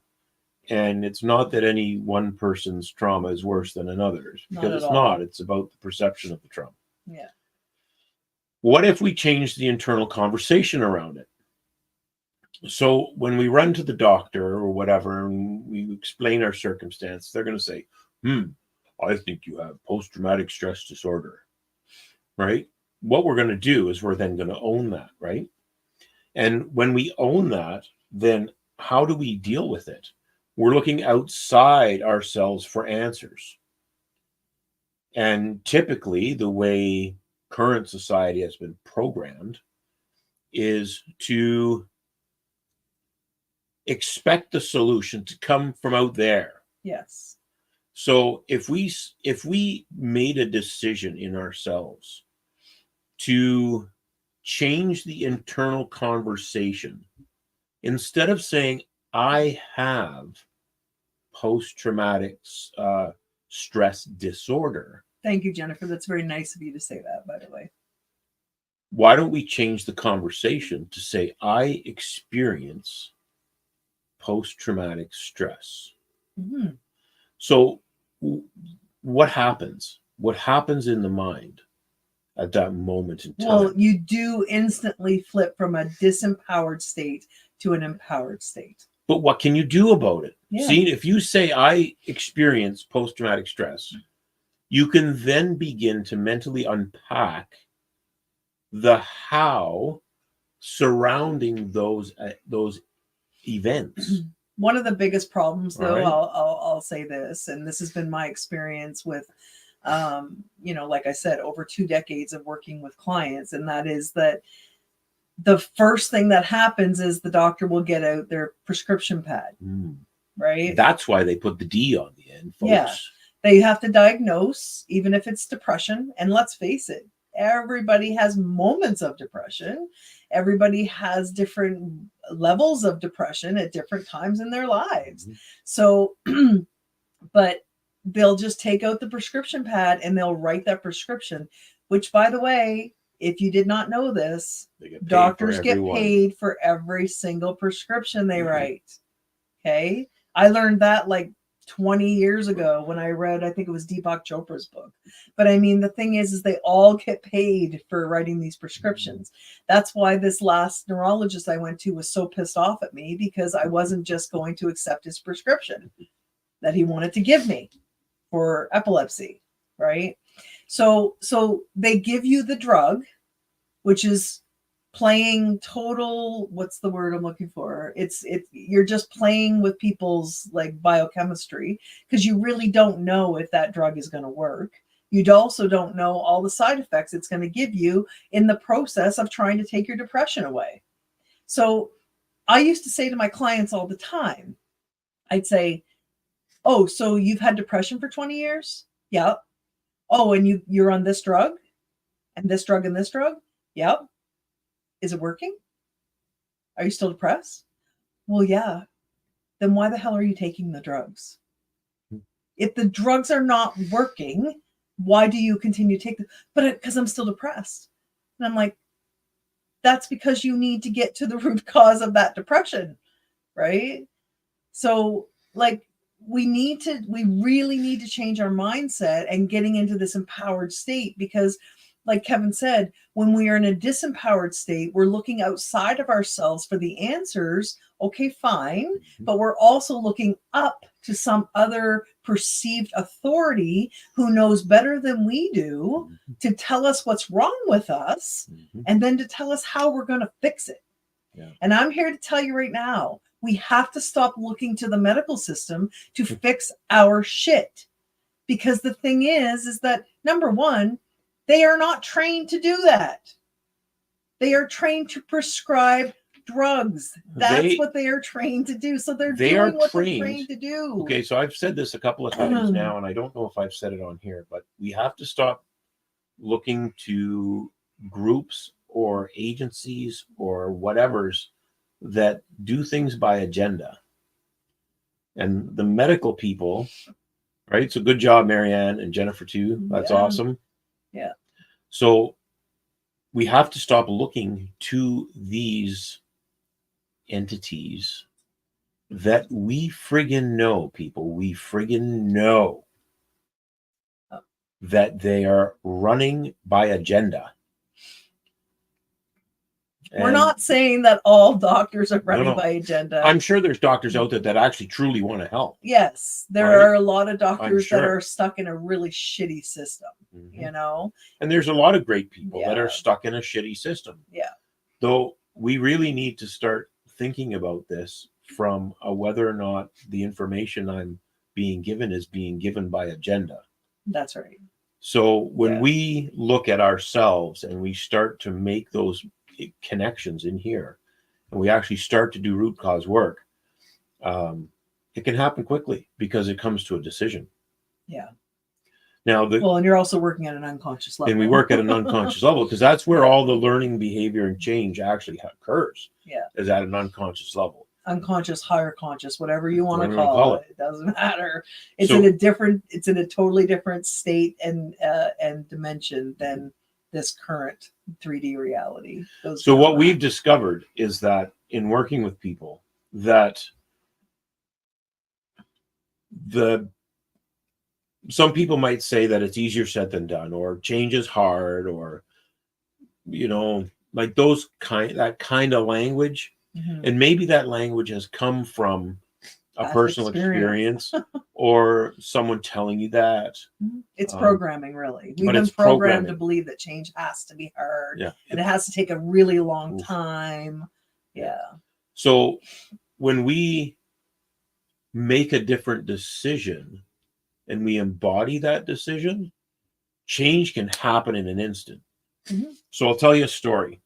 and it's not that any one person's trauma is worse than another's, because it's not. It's about the perception of the trauma. Yeah. What if we change the internal conversation around it? So when we run to the doctor or whatever, and we explain our circumstance, they're going to say, I think you have post-traumatic stress disorder, right? What we're going to do is we're then going to own that, right? And when we own that, then how do we deal with it? We're looking outside ourselves for answers. And typically, the way current society has been programmed is to expect the solution to come from out there. Yes. So if we made a decision in ourselves to change the internal conversation, instead of saying, I have post-traumatic stress disorder. Thank you, Jennifer. That's very nice of you to say that, by the way. Why don't we change the conversation to say, I experience post-traumatic stress? So what happens? What happens in the mind at that moment in time? Well, you do instantly flip from a disempowered state to an empowered state. But what can you do about it? Yeah. See, if you say, I experience post-traumatic stress, you can then begin to mentally unpack the how surrounding those events. One of the biggest problems, though, Right. I'll say this, and this has been my experience with, you know, like I said, over 2 decades of working with clients, and that is that the first thing that happens is the doctor will get out their prescription pad, right? That's why they put the D on the end, folks. Yeah. They have to diagnose, even if it's depression. And let's face it, everybody has moments of depression. Everybody has different levels of depression at different times in their lives. So, but they'll just take out the prescription pad and they'll write that prescription, which, by the way, if you did not know this, doctors get paid for every single prescription they write. Okay. I learned that like 20 years ago when I read, I think it was Deepak Chopra's book. But I mean, the thing is they all get paid for writing these prescriptions. That's why this last neurologist I went to was so pissed off at me, because I wasn't just going to accept his prescription that he wanted to give me for epilepsy, right? So they give you the drug, which is playing total, what's the word I'm looking for? It's you're just playing with people's like biochemistry, because you really don't know if that drug is going to work. You also don't know all the side effects it's going to give you in the process of trying to take your depression away. So I used to say to my clients all the time, I'd say, oh, so you've had depression for 20 years? Yeah. Oh, and you're on this drug and this drug and this drug? Yep. Is it working? Are you still depressed? Well, yeah. Then why the hell are you taking the drugs? If the drugs are not working, why do you continue to take them? But because I'm still depressed. And I'm like, that's because you need to get to the root cause of that depression, right? So like we really need to change our mindset and getting into this empowered state, because like Kevin said, when we are in a disempowered state, we're looking outside of ourselves for the answers. Okay, fine. But we're also looking up to some other perceived authority who knows better than we do to tell us what's wrong with us and then to tell us how we're going to fix it. Yeah. And I'm here to tell you right now, we have to stop looking to the medical system to fix our shit. Because the thing is that number one, they are not trained to do that. They are trained to prescribe drugs. That's what they are trained to do. So they're doing what they're trained to do. Okay, so I've said this a couple of times now, and I don't know if I've said it on here, but we have to stop looking to groups or agencies or whatevers that do things by agenda. And the medical people, right? So good job, Marianne and Jennifer too. That's awesome. Yeah. So we have to stop looking to these entities that we friggin' know, people. We friggin' know that they are running by agenda. We're not saying that all doctors are running by agenda. I'm sure there's doctors out there that actually truly want to help. Yes, there are a lot of doctors that are stuck in a really shitty system, you know? And there's a lot of great people that are stuck in a shitty system. Yeah. Though we really need to start thinking about this from whether or not the information I'm being given is being given by agenda. That's right. So when we look at ourselves and we start to make those connections in here and we actually start to do root cause work, it can happen quickly because it comes to a decision. Yeah. Now, and you're also working at an unconscious level. And we work at an unconscious level because that's where all the learning, behavior, and change actually occurs. Yeah. Is at an unconscious level. Unconscious, higher conscious, whatever you want to call it. It doesn't matter. It's in a totally different state and dimension than this current 3D reality. So what we've discovered is that in working with people, that some people might say that it's easier said than done, or change is hard, or like that kind of language. And maybe that language has come from a personal experience or someone telling you that. It's programming, really. We've been programmed to believe that change has to be hard and it has to take a really long time. Yeah. So when we make a different decision and we embody that decision, change can happen in an instant. Mhm. So I'll tell you a story.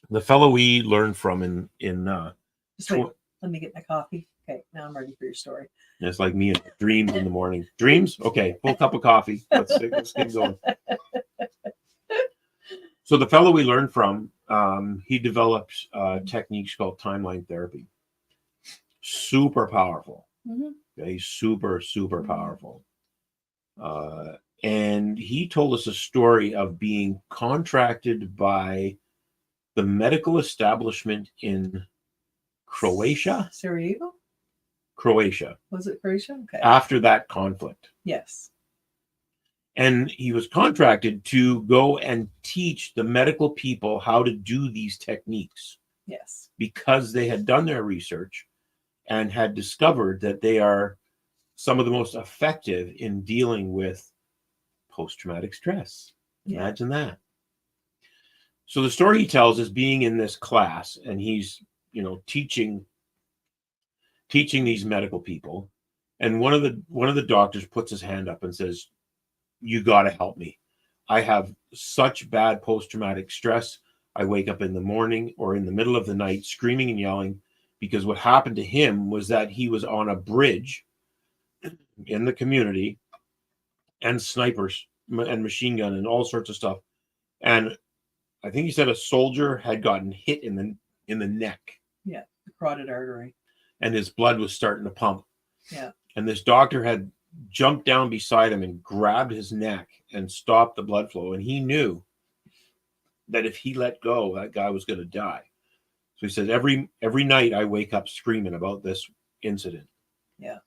The fellow we learned from in Just wait. Let me get my coffee. Okay, now I'm ready for your story. it's like me and dreams in the morning. Dreams? Okay, full cup of coffee. Let's get going. So the fellow we learned from, he developed techniques called timeline therapy. Super powerful. Okay, super powerful. And he told us a story of being contracted by the medical establishment in Croatia. Sarajevo? Croatia. Was it Croatia? Okay. After that conflict. Yes. And he was contracted to go and teach the medical people how to do these techniques. Yes. Because they had done their research and had discovered that they are some of the most effective in dealing with post-traumatic stress. Yeah. Imagine that. So the story he tells is being in this class, and he's, teaching these medical people, and one of the doctors puts his hand up and says, "You got to help me. I have such bad post-traumatic stress. I wake up in the morning or in the middle of the night screaming and yelling because what happened to him was that he was on a bridge in the community and snipers and machine gun and all sorts of stuff. And I think he said a soldier had gotten hit in the neck. Yeah, the carotid artery. And his blood was starting to pump. Yeah. And this doctor had jumped down beside him and grabbed his neck and stopped the blood flow. And he knew that if he let go, that guy was going to die. So he said, every night I wake up screaming about this incident. Yeah.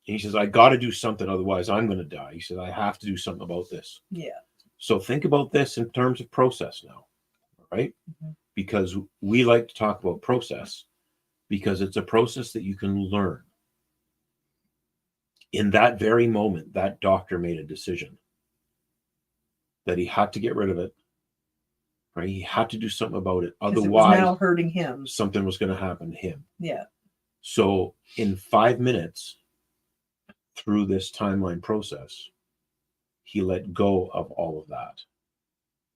And he says, I got to do something, otherwise I'm going to die. He said, I have to do something about this. Yeah. So think about this in terms of process now, right? Mm-hmm. Because we like to talk about process because it's a process that you can learn. In that very moment, that doctor made a decision that he had to get rid of it. Right? He had to do something about it. Otherwise, it was now hurting him. Something was going to happen to him. Yeah. So in 5 minutes, through this timeline process, he let go of all of that,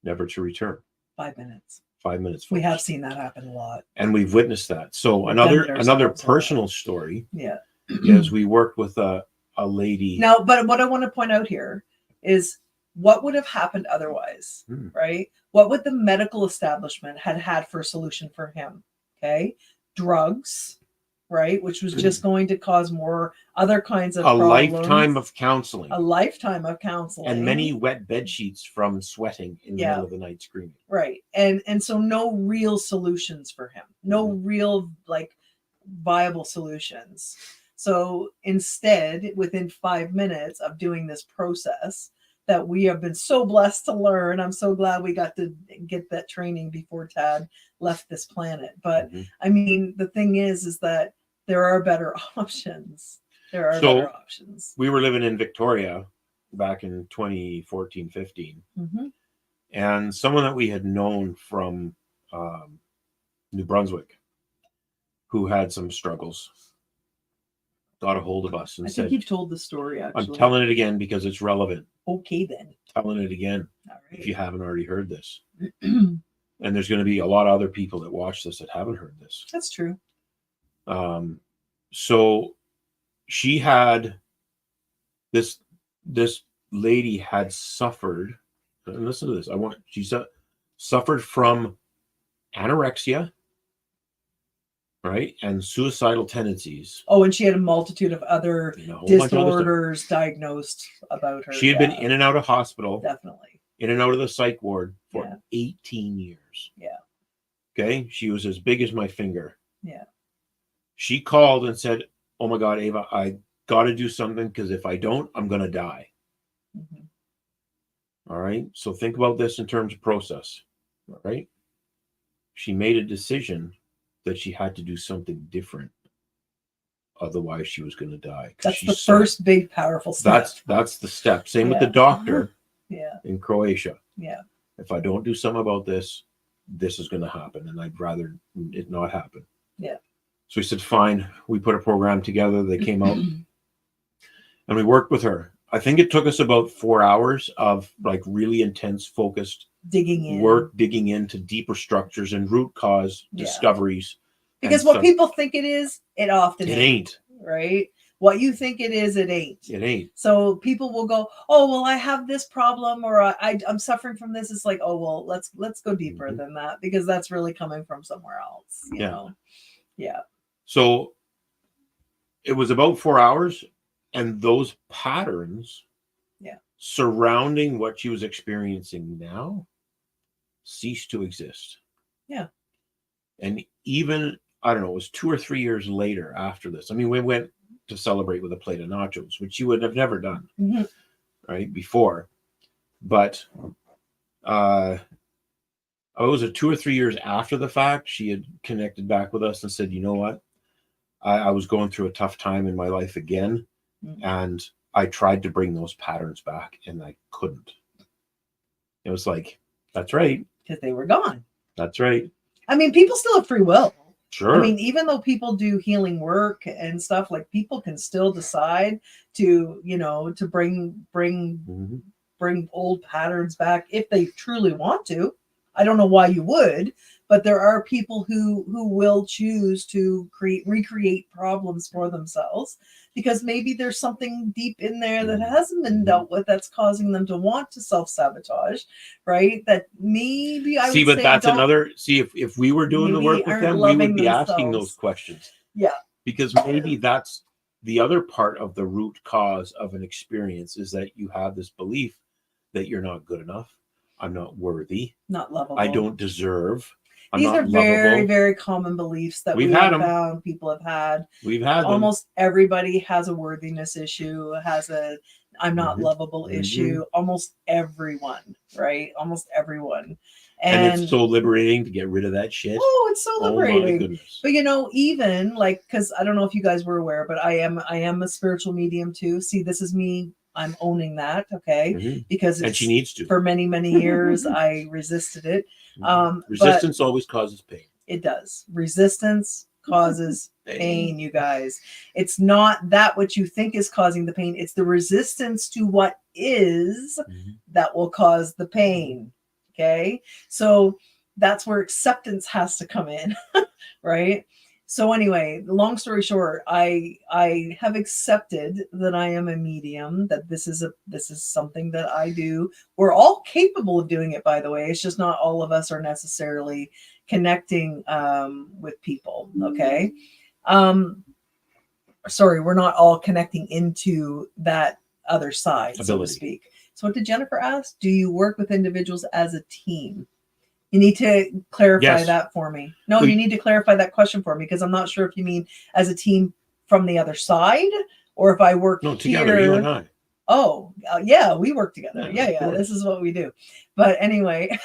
never to return. 5 minutes. 5 minutes. Folks. We have seen that happen a lot, and we've witnessed that. So another personal story. Yeah. Is we worked with a lady. Now, but what I want to point out here is what would have happened otherwise, right? What would the medical establishment had for a solution for him? Okay, drugs, right? Which was just going to cause more other kinds of problems. Lifetime of counseling. A lifetime of counseling. And many wet bed sheets from sweating in the middle of the night screaming. Right. And so no real solutions for him. No real viable solutions. So instead, within 5 minutes of doing this process that we have been so blessed to learn, I'm so glad we got to get that training before Tad left this planet. But I mean, the thing is that there are better options. There are better options. We were living in Victoria back in 2014, 15. And someone that we had known from New Brunswick who had some struggles got a hold of us and said, I think you've told the story, actually. I'm telling it again because it's relevant. Okay, then. Telling it again if you haven't already heard this. And there's going to be a lot of other people that watch this that haven't heard this. That's true. So she had this lady had suffered, and listen to this. She suffered from anorexia, right? And suicidal tendencies. Oh, and she had a multitude of other disorders diagnosed about her. She had been in and out of hospital. Definitely. In and out of the psych ward for 18 years. Yeah. Okay. She was as big as my finger. Yeah. She called and said, oh my God, Ava, I got to do something because if I don't, I'm going to die. All right. So think about this in terms of process. All right. She made a decision that she had to do something different. Otherwise, she was going to die. That's the first big, powerful step. That's the step. Same with the doctor in Croatia. Yeah. If I don't do something about this, this is going to happen. And I'd rather it not happen. Yeah. So we said, fine. We put a program together. They came out and we worked with her. I think it took us about 4 hours of like really intense, focused digging into deeper structures and root cause discoveries. Because what people think it is, it often ain't. Right? What you think it is, it ain't. It ain't. So people will go, oh, well, I have this problem, or I'm suffering from this. It's like, oh, well, let's go deeper than that, because that's really coming from somewhere else. You know? Yeah. So it was about 4 hours, and those patterns surrounding what she was experiencing now ceased to exist. Yeah. And even, I don't know, it was 2 or 3 years later after this. I mean, we went to celebrate with a plate of nachos, which you would have never done, right, before. But it was 2 or 3 years after the fact, she had connected back with us and said, you know what? I was going through a tough time in my life again, and I tried to bring those patterns back, and I couldn't. It was like, that's right. Because they were gone. That's right. I mean, people still have free will. Sure. I mean, even though people do healing work and stuff, like, people can still decide to, you know, to bring old patterns back if they truly want to. I don't know why you would, but there are people who will choose to recreate problems for themselves, because maybe there's something deep in there that hasn't been dealt with that's causing them to want to self-sabotage, right? That maybe I would but that's another. See, if we were doing the work with them, we would be asking those questions. Yeah. Because maybe that's the other part of the root cause of an experience, is that you have this belief that you're not good enough. I'm not worthy. Not lovable. I don't deserve. These are very, very common beliefs that we have found. People have had. We've had almost everybody has a worthiness issue, has a I'm not lovable issue. Almost everyone, right? Almost everyone. And it's so liberating to get rid of that shit. Oh, it's so liberating. Oh my goodness. But you know, even like, because I don't know if you guys were aware, but I am a spiritual medium too. See, this is me. I'm owning that, okay? Because and she needs to. For many, many years, I resisted it. Resistance always causes pain. It does. Resistance causes pain, you guys. It's not that what you think is causing the pain. It's the resistance to what is that will cause the pain, okay? So that's where acceptance has to come in, right? So anyway, long story short, I have accepted that I am a medium, that this is something that I do. We're all capable of doing it, by the way. It's just not all of us are necessarily connecting with people, okay? Sorry, we're not all connecting into that other side, so to speak. So what did Jennifer ask? Do you work with individuals as a team? You need to clarify that for me. No, you need to clarify that question for me, because I'm not sure if you mean as a team from the other side, or if I work together, you and I. Oh, yeah, we work together. Yeah, this is what we do. But anyway,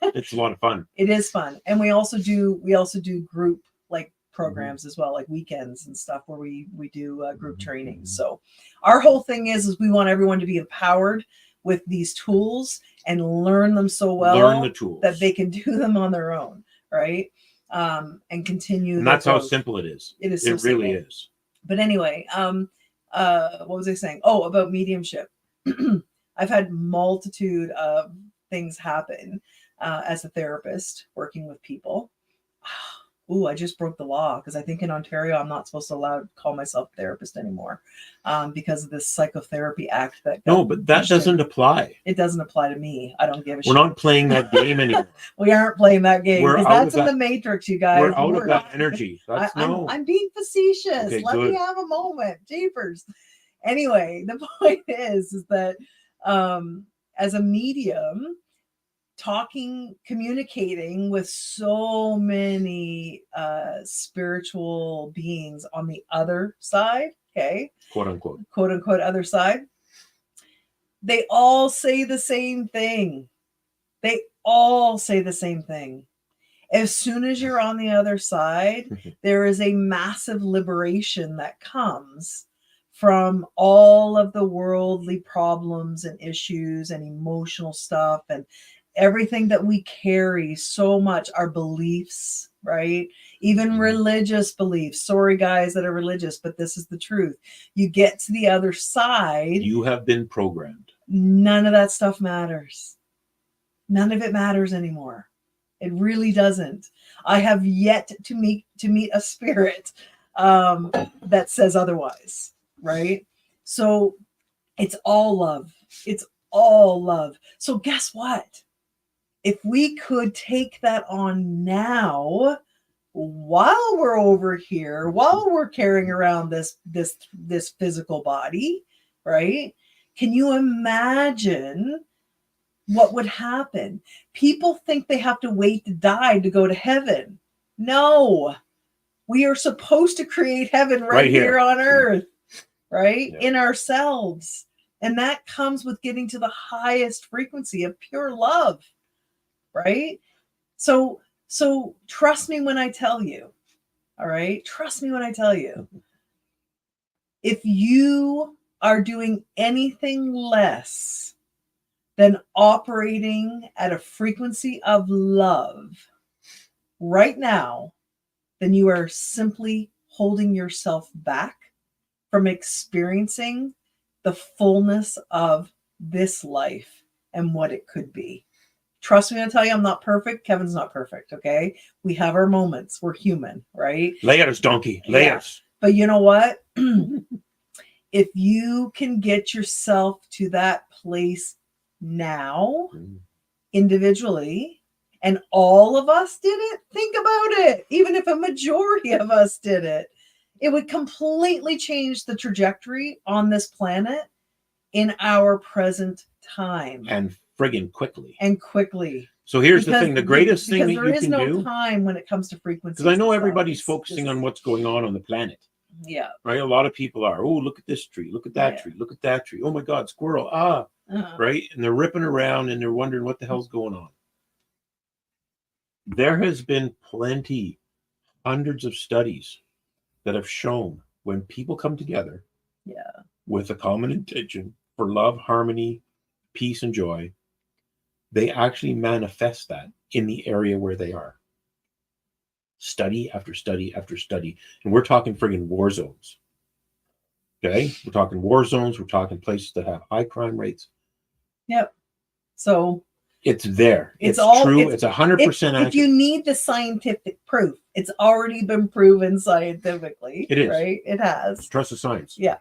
it's a lot of fun. It is fun, and we also do group like programs as well, like weekends and stuff, where we do group trainings. So our whole thing is we want everyone to be empowered with these tools and learn them so well, learn the tools, that they can do them on their own, right? And continue. And that's how simple it is. It is. It really is. But anyway, what was I saying? Oh, about mediumship. I've had multitude of things happen as a therapist working with people. Ooh, I just broke the law, because I think in Ontario I'm not supposed to call myself a therapist anymore, because of this psychotherapy act that. No, but that doesn't apply. It doesn't apply to me. I don't give a shit. We're not playing that game anymore. We aren't playing that game, because that's in the Matrix, you guys. We're out of that energy. I'm being facetious. Okay, Let me have a moment. Jeepers. Anyway, the point is that as a medium, communicating with so many spiritual beings on the other side, okay, quote unquote other side, they all say the same thing. As soon as you're on the other side, there is a massive liberation that comes from all of the worldly problems and issues and emotional stuff, and everything that we carry so much, our beliefs, right? Even religious beliefs. Sorry, guys that are religious, but this is the truth. You get to the other side. You have been programmed. None of that stuff matters. None of it matters anymore. It really doesn't. I have yet to meet a spirit that says otherwise, right? So it's all love. It's all love. So guess what? If we could take that on now, while we're over here, while we're carrying around this physical body, right? Can you imagine what would happen? People think they have to wait to die to go to heaven. No, we are supposed to create heaven right here on earth, right? Yeah. In ourselves. And that comes with getting to the highest frequency of pure love, right? So trust me when I tell you, all right? Trust me when I tell you. If you are doing anything less than operating at a frequency of love right now, then you are simply holding yourself back from experiencing the fullness of this life and what it could be. Trust me, I tell you, I'm not perfect. Kevin's not perfect, okay? We have our moments. We're human, right? Layers, donkey, layers. Yeah. But you know what? If you can get yourself to that place now, individually, and all of us did it, think about it. Even if a majority of us did it, it would completely change the trajectory on this planet in our present time. And friggin' quickly. And quickly. So here's the thing, the greatest thing that you can do. There is no time when it comes to frequencies. Because I know everybody's focusing on what's going on the planet. Yeah. Right? A lot of people are, oh, look at this tree, look at that tree, look at that tree. Oh my God, squirrel, right? And they're ripping around and they're wondering what the hell's going on. There has been plenty, hundreds of studies that have shown when people come together with a common intention for love, harmony, peace, and joy, they actually manifest that in the area where they are. Study after study after study. And we're talking friggin' war zones. Okay? We're talking war zones. We're talking places that have high crime rates. Yep. So it's there. It's all true. It's 100% accurate. If you need the scientific proof, it's already been proven scientifically. It is. Right? It has. Trust the science. Yeah.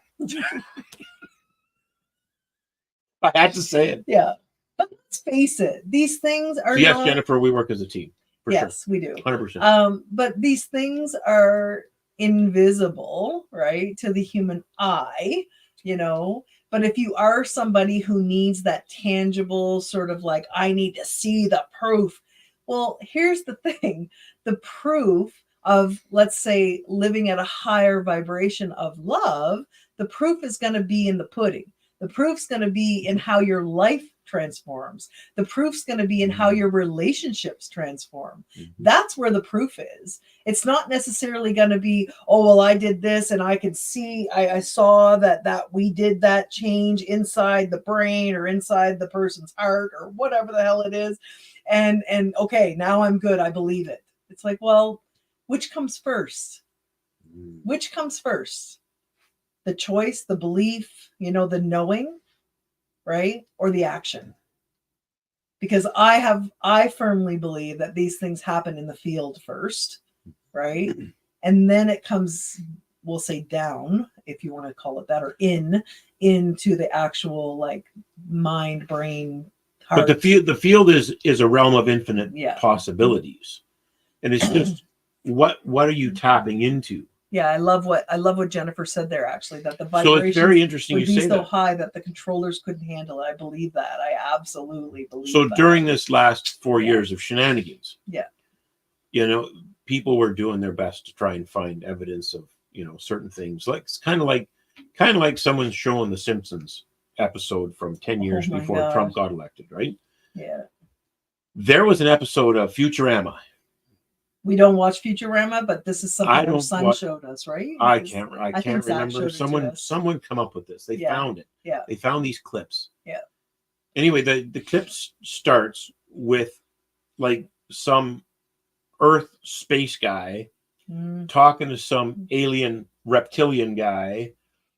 I had to say it. Yeah. But let's face it. These things are yes, Jennifer, we work as a team. Yes, sure. We do. 100%. But these things are invisible, right, to the human eye, But if you are somebody who needs that tangible sort of like, I need to see the proof. Well, here's the thing. The proof of, let's say, living at a higher vibration of love, the proof is going to be in the pudding. The proof's going to be in how your life transforms. The proof's going to be in how your relationships transform. That's where the proof is. It's not necessarily going to be, oh, well, I did this and I could see, I saw that we did that change inside the brain or inside the person's heart or whatever the hell it is. And okay, now I'm good. I believe it. It's like, well, which comes first? Which comes first? The choice, the belief, the knowing, right? Or the action. Because I firmly believe that these things happen in the field first, right? And then it comes, we'll say down, if you want to call it that, or into the actual like mind, brain, heart. But the field is a realm of infinite possibilities. And it's just what are you tapping into? Yeah, I love what Jennifer said there, actually, that the vibration so it's very interesting would be so high that the controllers couldn't handle it. I believe that. I absolutely believe so that. During this last 4 years of shenanigans, people were doing their best to try and find evidence of, certain things. Like it's kind of like someone showing the Simpsons episode from 10 years before Trump got elected, right? Yeah. There was an episode of Futurama. We don't watch Futurama, but this is something our son showed us, right? I can't remember. Someone come up with this. They found it. Yeah. They found these clips. Yeah. Anyway, the clip starts with like some Earth space guy Mm. talking to some alien reptilian guy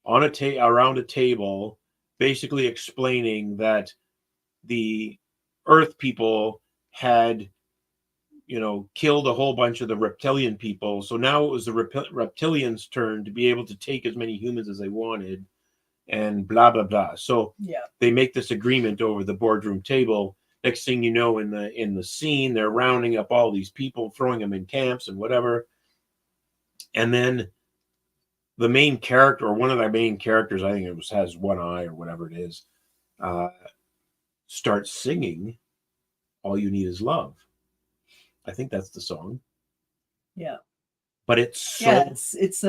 on around a table, basically explaining that the Earth people had, killed a whole bunch of the reptilian people. So now it was the reptilians' turn to be able to take as many humans as they wanted, and blah blah blah. So Yeah. they make this agreement over the boardroom table. Next thing you know, in the scene, they're rounding up all these people, throwing them in camps and whatever. And then the main character, or one of the main characters, I think it has one eye or whatever it is, starts singing "All You Need Is Love." I think that's the song. Yeah. But it's so... Yeah, it's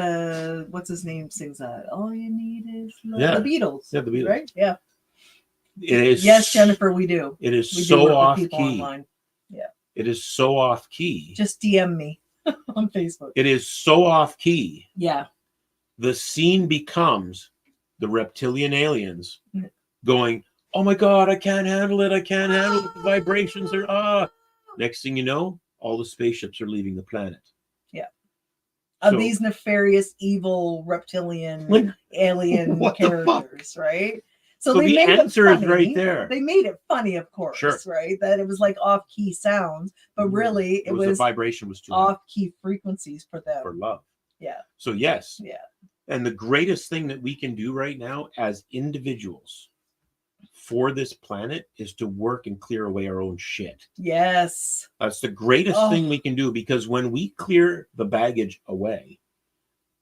what's his name sings that? All you need is love. Yeah. The Beatles. Yeah, the Beatles. Right? Yeah. It is. Yes, Jennifer, we do. It is We do so work with off people key. online. Yeah. It is so off key. Just DM me on Facebook. It is so off key. Yeah. The scene becomes the reptilian aliens going, "Oh my God, I can't handle it. I can't handle it. The vibrations are Next thing you know, all the spaceships are leaving the planet. Yeah. Of So, these nefarious, evil, reptilian, alien characters, right? So they the made answer it is funny. right there. They made it funny, of course, Sure. right? That it was like off-key sounds, but really it was the vibration was too off-key frequencies for them. for love. Yeah. So yes. Yeah. And the greatest thing that we can do right now as individuals for this planet is to work and clear away our own shit. Yes. That's the greatest thing we can do, because when we clear the baggage away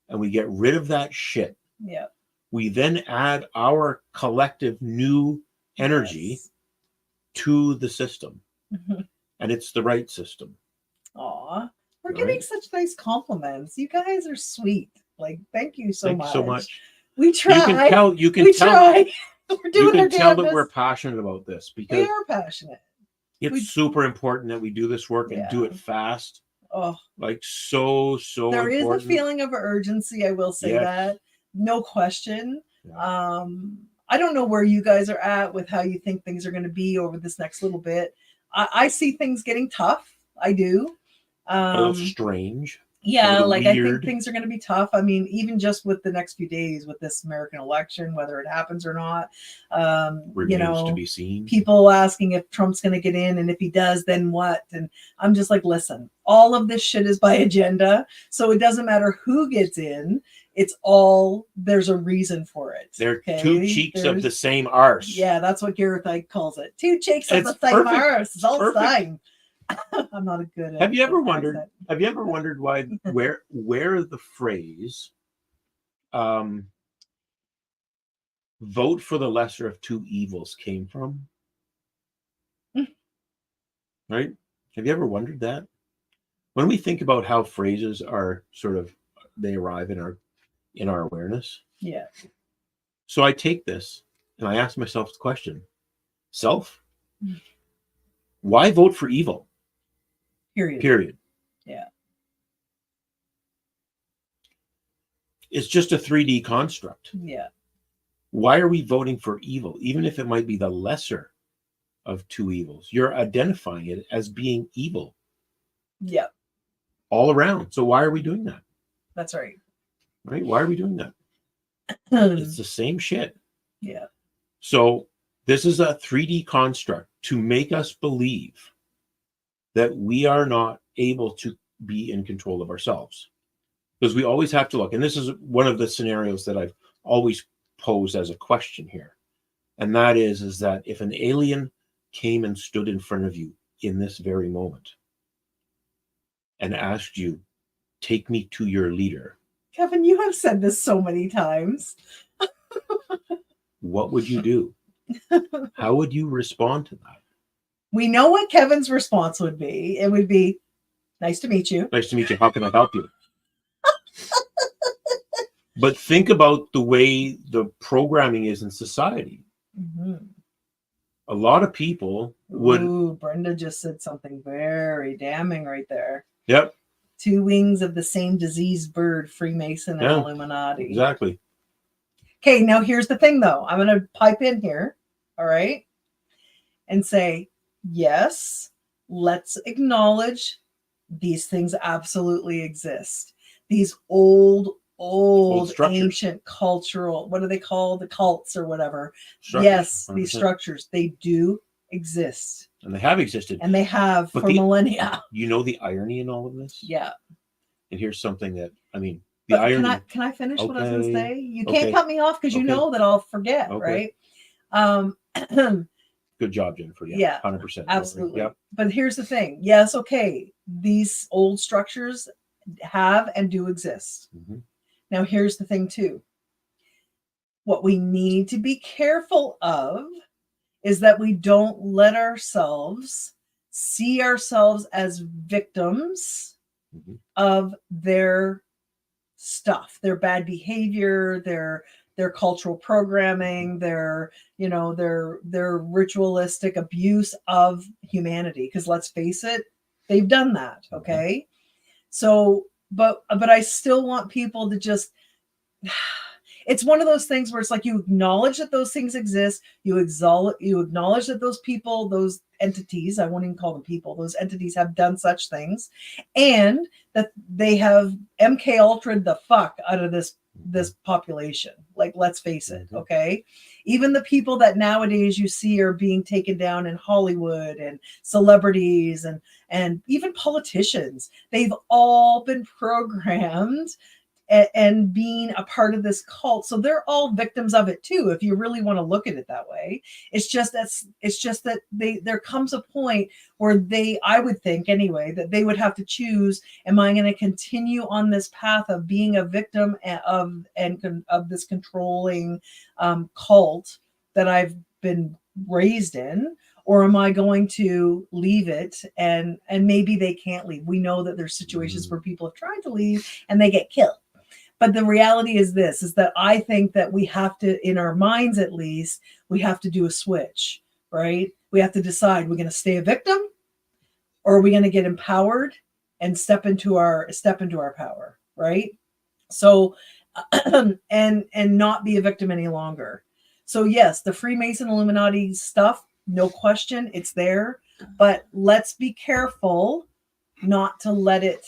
and we get rid of that shit, yeah, we then add our collective new energy to the system. And it's the right system. Aw, we're getting such nice compliments. You guys are sweet. Like, thank you so much. Thank you so much. We try. You can tell. We're doing you can tell that we're passionate about this, because we are passionate. It's super important that we do this work and do it fast. Oh, like so there important. Is a feeling of urgency. I will say that, no question. Yeah. I don't know where you guys are at with how you think things are going to be over this next little bit. I see things getting tough. I do. A little strange. Yeah, like weird. I think things are going to be tough. I mean, even just with the next few days with this American election, whether it happens or not, remains to be seen. People asking if Trump's going to get in, and if he does, then what? And I'm just like, listen, all of this shit is by agenda, so it doesn't matter who gets in. It's all, there's a reason for it. They're two cheeks of the same arse. Yeah, that's what Gareth Ike calls it. Two cheeks of the same arse. It's all the same. I'm not a good. Have you ever wondered? Have you ever wondered why where the phrase "vote for the lesser of two evils" came from? Right? Have you ever wondered that? When we think about how phrases are they arrive in our awareness. Yeah. So I take this and I ask myself the question: self, why vote for evil? Period. Yeah. It's just a 3D construct. Yeah. Why are we voting for evil? Even if it might be the lesser of two evils, you're identifying it as being evil. Yeah. All around. So why are we doing that? That's right. Right? Why are we doing that? It's the same shit. Yeah. So this is a 3D construct to make us believe that we are not able to be in control of ourselves, because we always have to look. And this is one of the scenarios that I've always posed as a question here. And that is that if an alien came and stood in front of you in this very moment and asked you, "Take me to your leader." Kevin, you have said this so many times. What would you do? How would you respond to that? We know what Kevin's response would be. It would be, "Nice to meet you. Nice to meet you. How can I help you?" But think about the way the programming is in society. Mm-hmm. A lot of people would... Ooh, Brenda just said something very damning right there. Yep. Two wings of the same diseased bird, Freemason and Illuminati. Exactly. Okay, now here's the thing, though. I'm going to pipe in here, all right, and say, yes, let's acknowledge these things absolutely exist. These old structures. ancient cultural, what are they called? The cults or whatever. Structures, Yes, 100%. these structures, they do exist. And they have existed. And they have for millennia. You know the irony in all of this? Yeah. And here's something that, I mean, the irony. Can I finish what I was going to say? You Okay. can't cut me off because you know that I'll forget, Okay. right? Good job, Jennifer. Yeah, 100%. absolutely. Yep. But here's the thing. Yes, okay. These old structures have and do exist. Mhm. Now, here's the thing, too. What we need to be careful of is that we don't let ourselves see ourselves as victims Mhm. of their stuff, their bad behavior, their cultural programming, their ritualistic abuse of humanity. Because let's face it, they've done that. Okay. So, but I still want people to just, it's one of those things where it's like you acknowledge that those things exist, you acknowledge that those people, those entities, I won't even call them people, those entities have done such things, and that they have MK Ultra'd the fuck out of this population. Like, let's face it, okay? Even the people that nowadays you see are being taken down in Hollywood and celebrities and even politicians, they've all been programmed and being a part of this cult. So they're all victims of it too, if you really want to look at it that way. It's just that there comes a point where I would think anyway, that they would have to choose, am I going to continue on this path of being a victim of this controlling cult that I've been raised in, or am I going to leave it? And maybe they can't leave. We know that there's situations where people have tried to leave and they get killed. But the reality is this, is that I think that we have to, in our minds at least, we have to do a switch, right? We have to decide, we're going to stay a victim, or are we going to get empowered and step into our power, right? So, and not be a victim any longer. So yes, the Freemason Illuminati stuff, no question, it's there, but let's be careful not to let it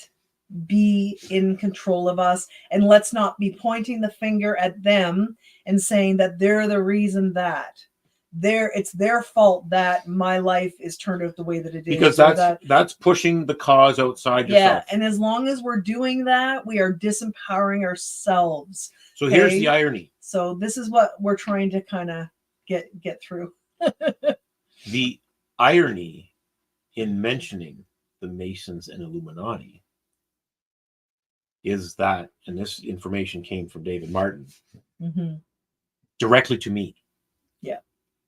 be in control of us, and let's not be pointing the finger at them and saying that they're the reason that it's their fault that my life is turned out the way that it is. Because that's pushing the cause outside yourself. Yeah, and as long as we're doing that, we are disempowering ourselves. So here's the irony. So this is what we're trying to kind of get through. The irony in mentioning the Masons and Illuminati is that, and this information came from David Martin directly to me. Yeah.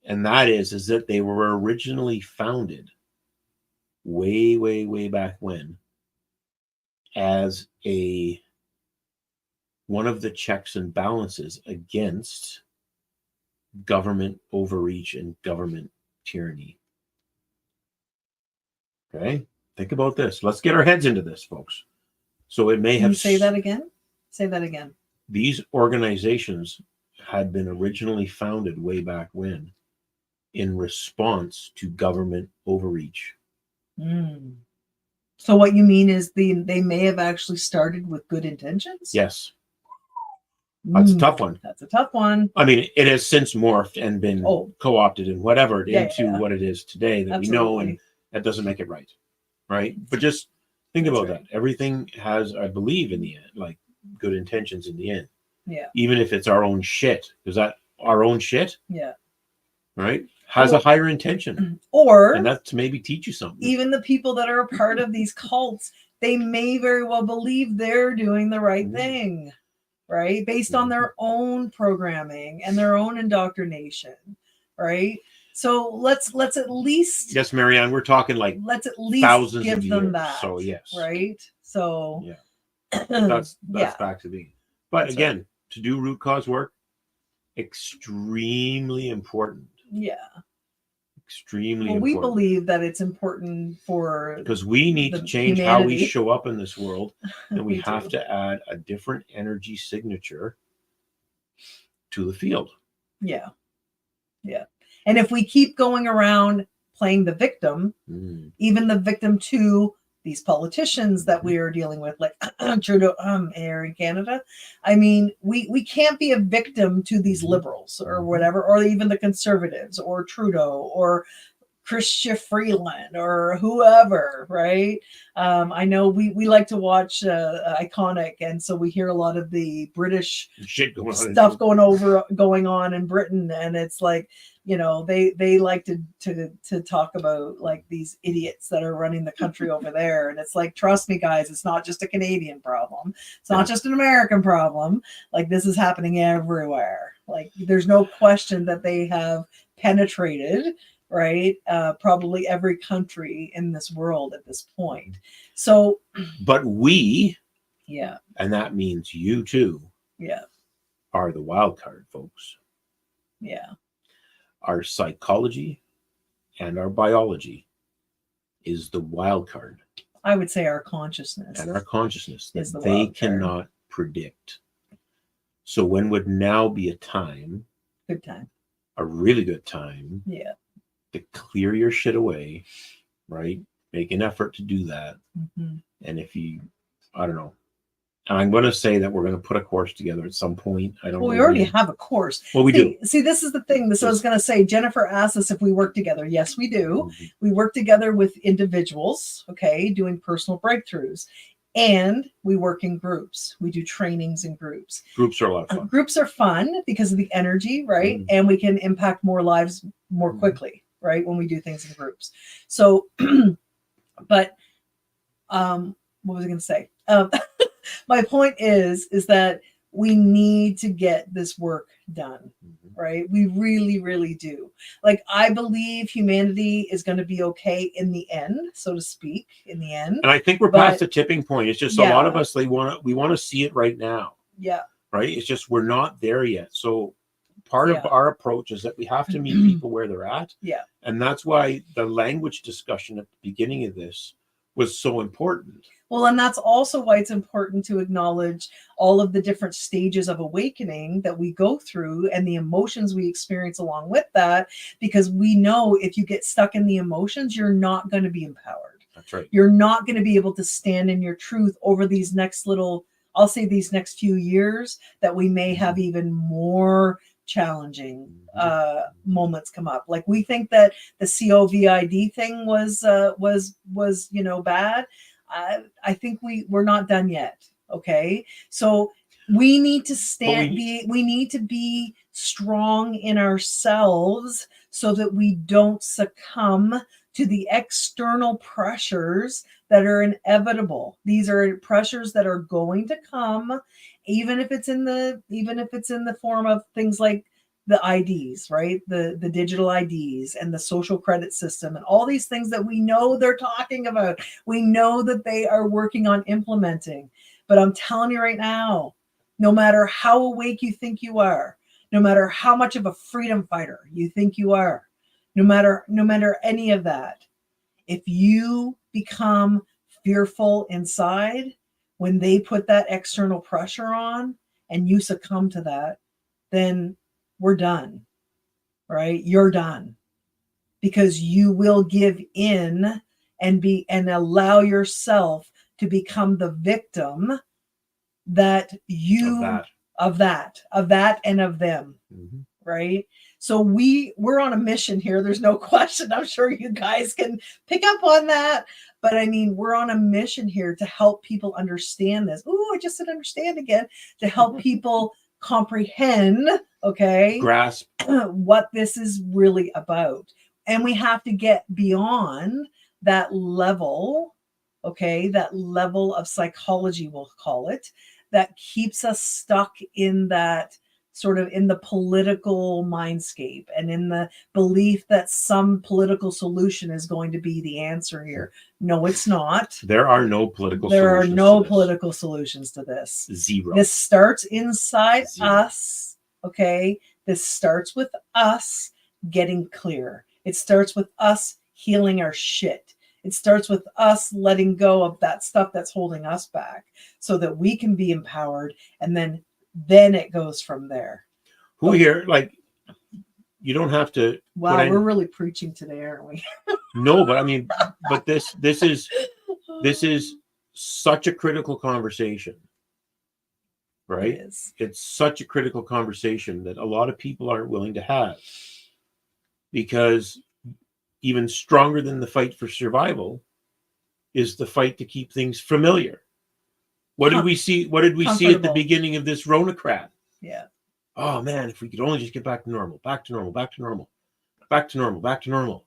And that is that they were originally founded way, way, way back when as one of the checks and balances against government overreach and government tyranny. Okay? Think about this. Let's get our heads into this, folks. So it may have... Say that again? Say that again. These organizations had been originally founded way back when in response to government overreach. So what you mean is they may have actually started with good intentions? Yes. That's a tough one. That's a tough one. I mean, it has since morphed and been co-opted and whatever into what it is today that we know, and that doesn't make it right. Right? But just think about that. Everything has, I believe, in the end, like good intentions in the end. Yeah. Even if it's our own shit. Is that our own shit? Yeah. Right? Has a higher intention. And that's to maybe teach you something. Even the people that are a part of these cults, they may very well believe they're doing the right thing. Right? Based on their own programming and their own indoctrination. Right? So let's at least... Yes, Marianne, we're talking like let's at least thousands give of them years. that. So yes. Right? So yeah. That's back to me. But that's again, to do root cause work, extremely important. Yeah. Extremely important. We believe that it's important for... because we need to change how we show up in this world, and we have to add a different energy signature to the field. Yeah. Yeah. And if we keep going around playing the victim, even the victim to these politicians that we are dealing with, like Trudeau here in Canada. I mean, we can't be a victim to these liberals or whatever, or even the conservatives or Trudeau or Chrystia Freeland or whoever, right? I know we like to watch Iconic, and so we hear a lot of the British stuff going on in Britain, and it's like, you know, they like to talk about like these idiots that are running the country over there, and it's like, trust me, guys, it's not just a Canadian problem, it's not just an American problem. Like, this is happening everywhere. Like, there's no question that they have penetrated, right, probably every country in this world at this point. So, but we, yeah, and that means you too, yeah, are the wild card, folks. Yeah. Our psychology and our biology is the wild card. I would say our consciousness. And our consciousness that they cannot predict. So when would now be a time? Good time. A really good time. Yeah. To clear your shit away, right? Make an effort to do that. And if you, I don't know. And I'm going to say that we're going to put a course together at some point. I don't know. Well, we already have a course. Well, we do. See, this is the thing. This I was going to say. Jennifer asked us if we work together. Yes, we do. We work together with individuals, okay, doing personal breakthroughs. And we work in groups. We do trainings in groups. Groups are a lot of fun. Groups are fun because of the energy, right? And we can impact more lives more quickly, right? When we do things in groups. So, but what was I going to say? My point is that we need to get this work done, right? We really, really do. Like, I believe humanity is going to be okay in the end, so to speak, in the end. And I think we're past the tipping point. It's just a lot of us, we want to see it right now. Yeah. Right? It's just we're not there yet. So part of our approach is that we have to meet people where they're at. Yeah. And that's why the language discussion at the beginning of this was so important. Well, and that's also why it's important to acknowledge all of the different stages of awakening that we go through and the emotions we experience along with that, because we know if you get stuck in the emotions, you're not going to be empowered. That's right. You're not going to be able to stand in your truth over these next I'll say these next few years that we may have even more challenging moments come up. Like, we think that the COVID thing was bad. I think we're not done yet. Okay. So we need to we need to be strong in ourselves so that we don't succumb to the external pressures that are inevitable. These are pressures that are going to come, even if it's in the form of things like the IDs, right? The digital IDs and the social credit system and all these things that we know they're talking about. We know that they are working on implementing. But I'm telling you right now, no matter how awake you think you are, no matter how much of a freedom fighter you think you are, no matter any of that, if you become fearful inside when they put that external pressure on and you succumb to that, then we're done, right? You're done, because you will give in and allow yourself to become the victim that of that and of them, right? So we're on a mission here. There's no question. I'm sure you guys can pick up on that. But I mean, we're on a mission here to help people understand this. Ooh, I just said understand again. To help people comprehend, grasp what this is really about. And we have to get beyond that level, that level of psychology, we'll call it, that keeps us stuck in that sort of in the political mindscape and in the belief that some political solution is going to be the answer here. No, it's not. There are no political solutions. There are no political solutions to this. Zero. This starts inside us. Okay. This starts with us getting clear. It starts with us healing our shit. It starts with us letting go of that stuff that's holding us back so that we can be empowered. And then it goes from there. Who here, like, you don't have to. Wow, we're really preaching today, aren't we? No, but I mean, but this is such a critical conversation, right? It's such a critical conversation that a lot of people aren't willing to have, because even stronger than the fight for survival is the fight to keep things familiar. What did we see? What did we see at the beginning of this Rona crap? Yeah. Oh man, if we could only just get back to normal, back to normal, back to normal, back to normal, back to normal.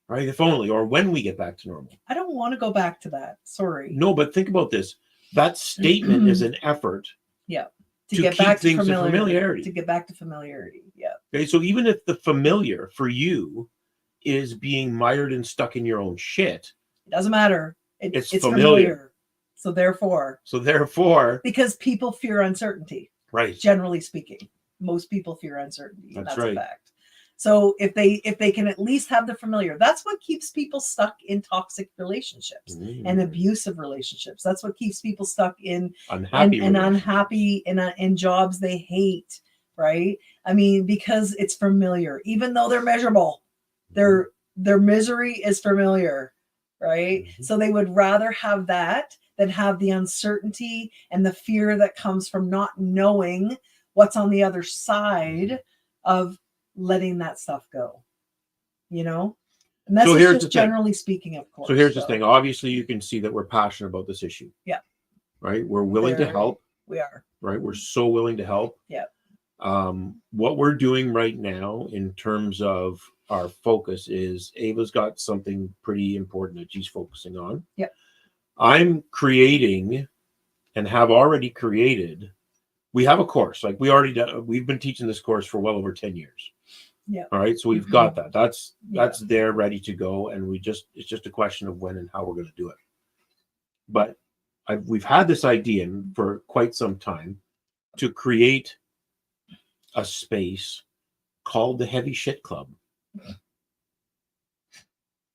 Right? If only, or when we get back to normal. I don't want to go back to that. Sorry. No, but think about this. That statement is an effort. Yeah. To get back to familiarity. To get back to familiarity. Yeah. Okay. So even if the familiar for you is being mired and stuck in your own shit, it doesn't matter. It's familiar. So therefore. Because people fear uncertainty. Right. Generally speaking, most people fear uncertainty. That's right. A fact. So if they can at least have the familiar, that's what keeps people stuck in toxic relationships and abusive relationships. That's what keeps people stuck in unhappy in jobs they hate, right? I mean, because it's familiar, even though they're miserable, their misery is familiar, right? So they would rather have that than have the uncertainty and the fear that comes from not knowing what's on the other side of letting that stuff go, you know. And that's just generally speaking, of course. So here's the thing. Obviously, you can see that we're passionate about this issue. Yeah. Right. We're willing to help. We are. Right. We're so willing to help. Yeah. What we're doing right now in terms of our focus is Ava's got something pretty important that she's focusing on. Yeah. I'm creating and have already created. We have a course, like we've been teaching this course for well over 10 years. Yeah. All right. So we've got that. That's there ready to go. And it's just a question of when and how we're going to do it. But we've had this idea for quite some time to create a space called the Heavy Shit Club.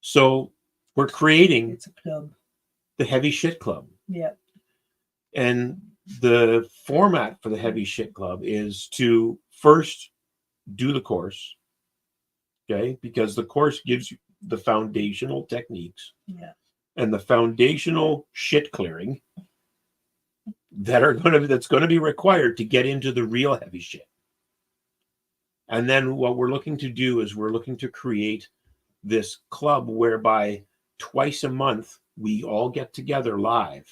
So we're creating it's a club. The Heavy Shit Club. Yeah. And the format for the Heavy Shit Club is to first do the course, okay? Because the course gives you the foundational techniques and the foundational shit clearing that's going to be required to get into the real heavy shit. And then what we're looking to do is we're looking to create this club whereby twice a month we all get together live.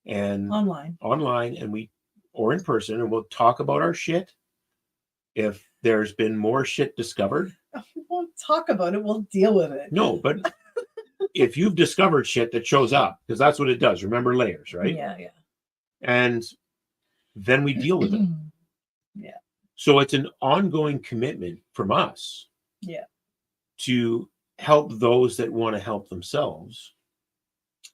And online and or in person, and we'll talk about our shit. If there's been more shit discovered, we won't talk about it, we'll deal with it. No, but if you've discovered shit that shows up, because that's what it does, remember, layers, right? Yeah. And then we deal with it. Yeah. So it's an ongoing commitment from us to help those that want to help themselves.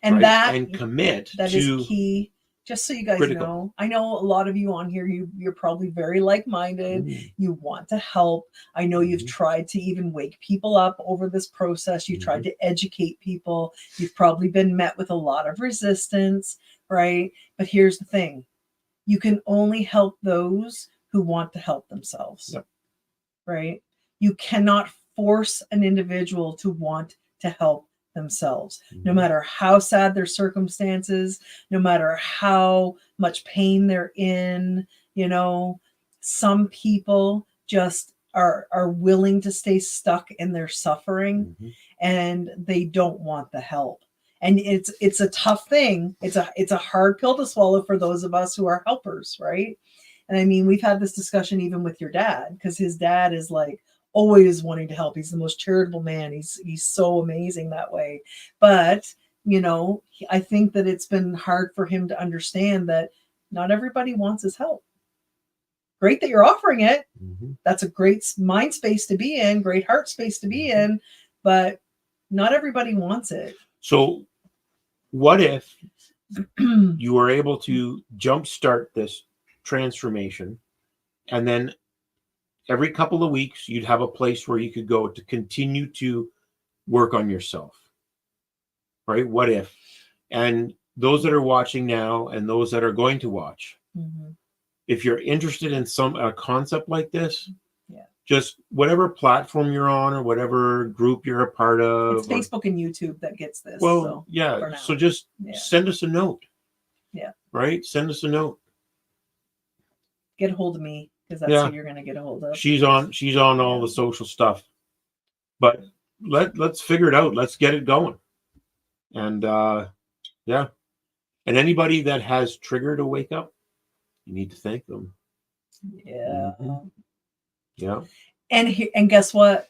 And right? And commit that is key. Just so you guys know, I know a lot of you on here, you're probably very like-minded. You want to help. I know you've tried to even wake people up over this process. You tried to educate people. You've probably been met with a lot of resistance, right? But here's the thing. You can only help those who want to help themselves, right? You cannot force an individual to want to help themselves, no matter how sad their circumstances, no matter how much pain they're in. You know, some people just are willing to stay stuck in their suffering and they don't want the help. And it's a tough thing. It's a hard pill to swallow for those of us who are helpers, right? And I mean, we've had this discussion even with your dad, because his dad is like always wanting to help. He's the most charitable man. He's so amazing that way. But, you know, I think that it's been hard for him to understand that not everybody wants his help. Great that you're offering it. That's a great mind space to be in, great heart space to be in, but not everybody wants it. So what if you were able to jumpstart this transformation, and then every couple of weeks, you'd have a place where you could go to continue to work on yourself, right? What if? And those that are watching now and those that are going to watch, if you're interested in a concept like this, just whatever platform you're on or whatever group you're a part of. It's Facebook and YouTube that gets this. Well, so, yeah. So just send us a note. Yeah. Right? Send us a note. Get a hold of me, because that's who you're going to get a hold of. She's on all the social stuff. But let's figure it out. Let's get it going. And yeah. And anybody that has triggered a wake up, you need to thank them. Yeah. Mm-hmm. Yeah. And guess what?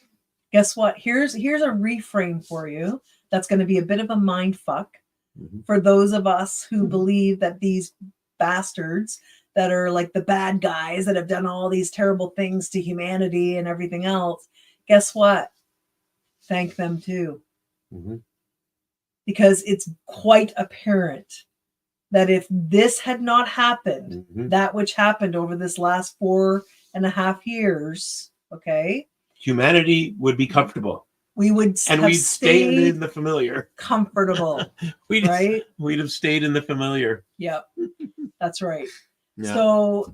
Here's a reframe for you. That's going to be a bit of a mind fuck for those of us who believe that these bastards that are like the bad guys that have done all these terrible things to humanity and everything else. Guess what? Thank them too. Because it's quite apparent that if this had not happened, that which happened over this last 4.5 years, okay, humanity would be comfortable. We would and we'd stay in the familiar. Comfortable. We'd have stayed in the familiar. Yep. That's right. Yeah. So,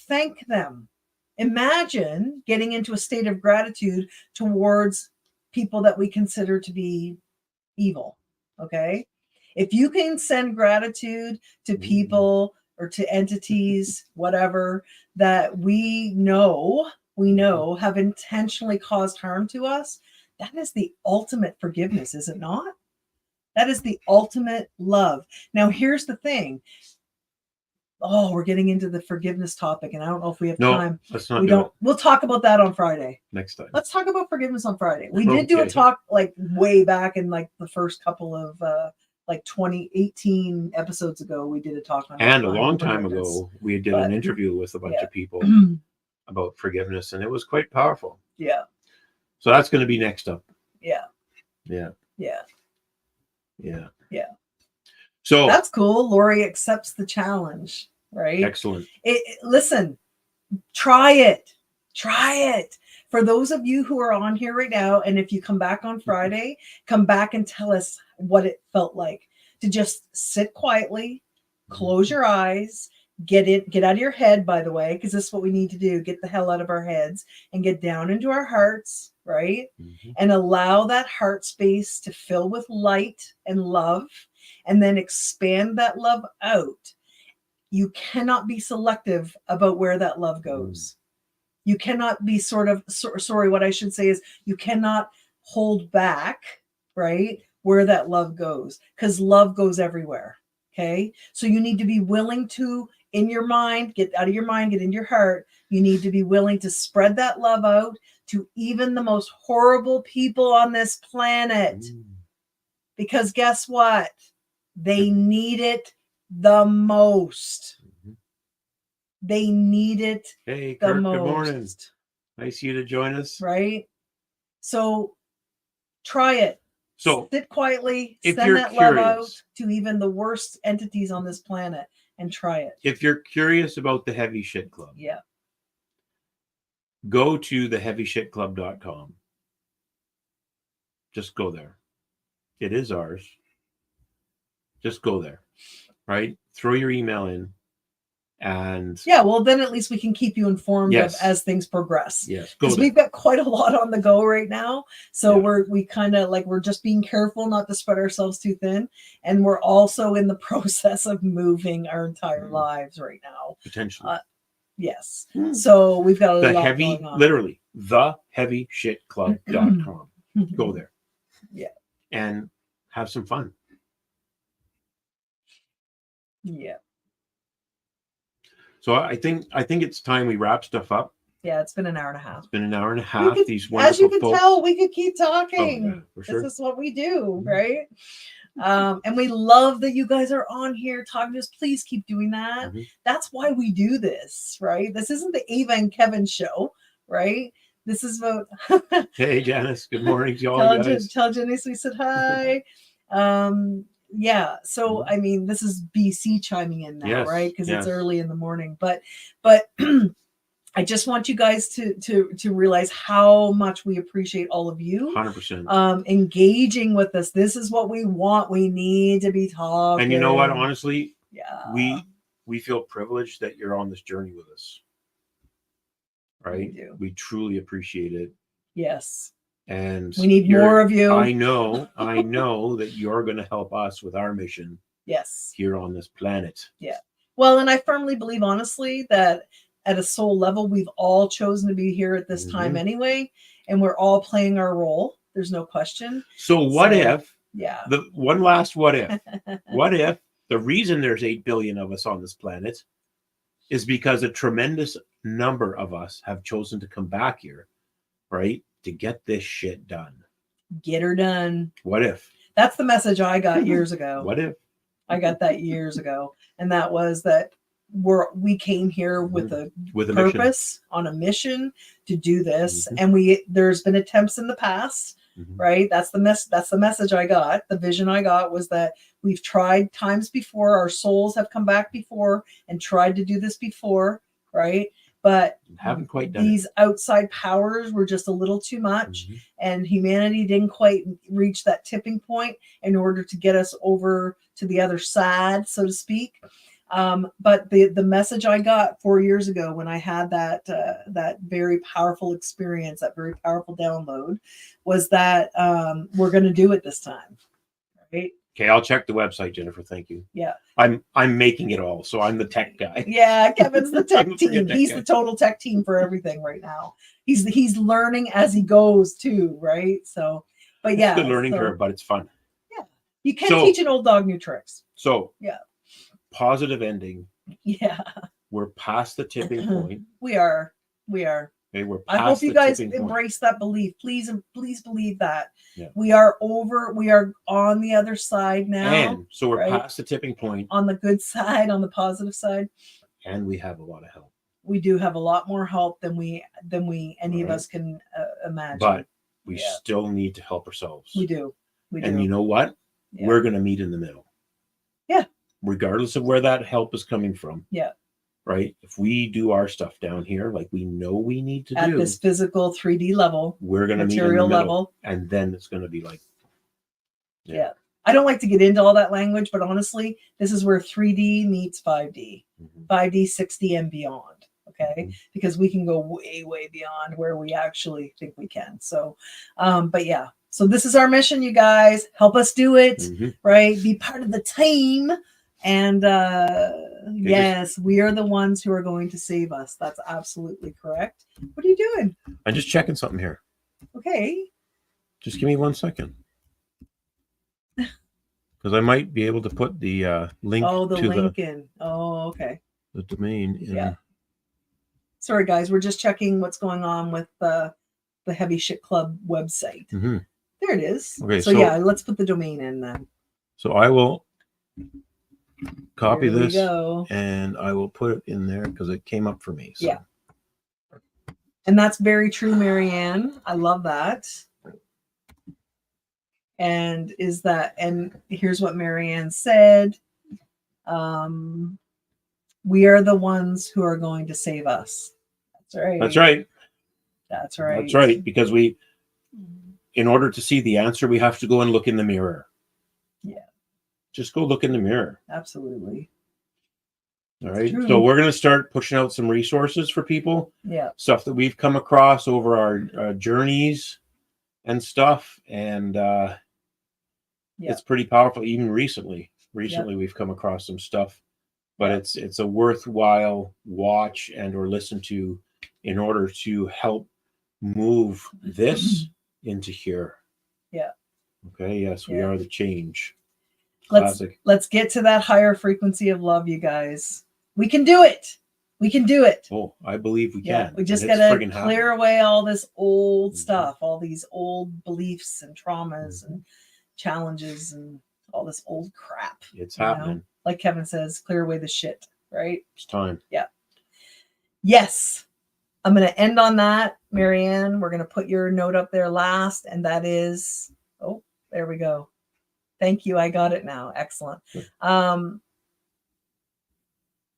thank them. Imagine getting into a state of gratitude towards people that we consider to be evil. Okay. If you can send gratitude to people or to entities, whatever, that we know have intentionally caused harm to us, that is the ultimate forgiveness, is it not? That is the ultimate love. Now, here's the thing. Oh, we're getting into the forgiveness topic, and I don't know if we have time. Let's not do it. We'll talk about that on Friday. Next time. Let's talk about forgiveness on Friday. We did do a talk like way back in like the first couple of 2018 episodes ago. We did a talk on and a long time ago we did an interview with a bunch of people about forgiveness, and it was quite powerful. Yeah. So that's going to be next up. Yeah. Yeah. Yeah. Yeah. Yeah. So that's cool. Lori accepts the challenge, right? Excellent. Listen, try it. Try it. For those of you who are on here right now, and if you come back on Friday, come back and tell us what it felt like to just sit quietly, close your eyes, get out of your head, by the way, because this is what we need to do. Get the hell out of our heads and get down into our hearts, right? And allow that heart space to fill with light and love, and then expand that love out. You cannot be selective about where that love goes. You cannot be what I should say is you cannot hold back, right, where that love goes, because love goes everywhere. Okay. So you need to be willing to, in your mind, get out of your mind, get into your heart. You need to be willing to spread that love out to even the most horrible people on this planet. Because guess what? They need it the most. They need it the Kirk, most. Good morning. Nice of you to join us. Right? So try it. So sit quietly, if send you're that curious, love out to even the worst entities on this planet and try it. If you're curious about the Heavy Shit Club, go to theheavyshitclub.com. Just go there. It is ours. Just go there, right? Throw your email in, and well, then at least we can keep you informed of as things progress. Yes, because we've got quite a lot on the go right now, so we're just being careful not to spread ourselves too thin, and we're also in the process of moving our entire lives right now. Potentially, yes. So we've got a lot going on. Literally, theheavyshitclub.com. Go there, and have some fun. Yeah. So I think it's time we wrap stuff up. Yeah, it's been an hour and a half. It's been an hour and a half. These wonderful as you can folks. tell, we could keep talking. Oh, yeah, for sure. This is what we do, right? And we love that you guys are on here talking to us. Please keep doing that. That's why we do this, right? This isn't the Ava and Kevin show, right? This is about. Hey, Janice. Good morning to y'all guys. Tell Janice we said hi. Yeah. So, I mean, this is BC chiming in now, right? Because it's early in the morning. But I just want you guys to realize how much we appreciate all of you. 100%. Engaging with us. This is what we want. We need to be talking. And you know what? Honestly, we feel privileged that you're on this journey with us. right? We do. We truly appreciate it. Yes. And we need more of you. I know that you're going to help us with our mission. Yes. Here on this planet. Yeah. Well, and I firmly believe, honestly, that at a soul level, we've all chosen to be here at this time anyway, and we're all playing our role. There's no question. So what if? Yeah. The one last what if? What if the reason there's 8 billion of us on this planet is because a tremendous number of us have chosen to come back here, right, to get this shit done. Get her done. What if? That's the message I got years ago. What if? I got that years ago, and that was that we came here with a purpose, on a mission to do this, and there's been attempts in the past, right? That's the message I got. The vision I got was that we've tried times before. Our souls have come back before and tried to do this before, right? But haven't quite done these outside powers were just a little too much, and humanity didn't quite reach that tipping point in order to get us over to the other side, so to speak. But the message I got 4 years ago when I had that very powerful experience, that very powerful download, was that we're going to do it this time, right? Okay, I'll check the website, Jennifer. Thank you. Yeah. I'm making it all, so I'm the tech guy. Yeah, Kevin's the tech team. He's the total tech team for everything right now. He's learning as he goes too, right? So, but yeah, it's a learning curve, but it's fun. Yeah, you can teach an old dog new tricks. So yeah, positive ending. Yeah, we're past the tipping point. We are. Okay, we're past I hope you guys point. embrace that belief. Please believe that. Yeah. We are on the other side now. And so we're past the tipping point. On the good side, on the positive side. And we have a lot of help. We do have a lot more help than any of us can imagine. But we still need to help ourselves. We do. And you know what? Yeah. We're going to meet in the middle. Yeah. Regardless of where that help is coming from. Yeah. Right? If we do our stuff down here, like we know we need to do. At this physical 3D level. We're going to meet in the middle. Level. And then it's going to be like. Yeah. I don't like to get into all that language, but honestly, this is where 3D meets 5D. 5D, 6D, and beyond. Okay. Because we can go way, way beyond where we actually think we can. So, but yeah. So this is our mission, you guys. Help us do it. Right? Be part of the team. And yes, we are the ones who are going to save us. That's absolutely correct. What are you doing? I'm just checking something here. Okay. Just give me 1 second. Because I might be able to put the link in. Oh, okay. The domain in. Yeah. Sorry, guys. We're just checking what's going on with the Heavy Shit Club website. There it is. Okay, so yeah, let's put the domain in then. So I will copy this and I will put it in there because it came up for me. So. Yeah. And that's very true, Marianne. I love that. And here's what Marianne said. We are the ones who are going to save us. That's right. That's right. That's right. That's right. Because in order to see the answer, we have to go and look in the mirror. Yeah. Just go look in the mirror. Absolutely. All right. So we're going to start pushing out some resources for people. Yeah. Stuff that we've come across over our journeys and stuff. And it's pretty powerful. Even recently we've come across some stuff, but it's a worthwhile watch and or listen to in order to help move this into here. Yeah. Okay. Yes, we are the change. Let's get to that higher frequency of love, you guys. We can do it. We can do it. Oh, I believe we can. We just got to clear away all this old stuff, all these old beliefs and traumas and challenges and all this old crap. It's happening. Like Kevin says, clear away the shit, right? It's time. Yeah. Yes. I'm going to end on that, Marianne. We're going to put your note up there last, and that is, there we go. Thank you. I got it now. Excellent.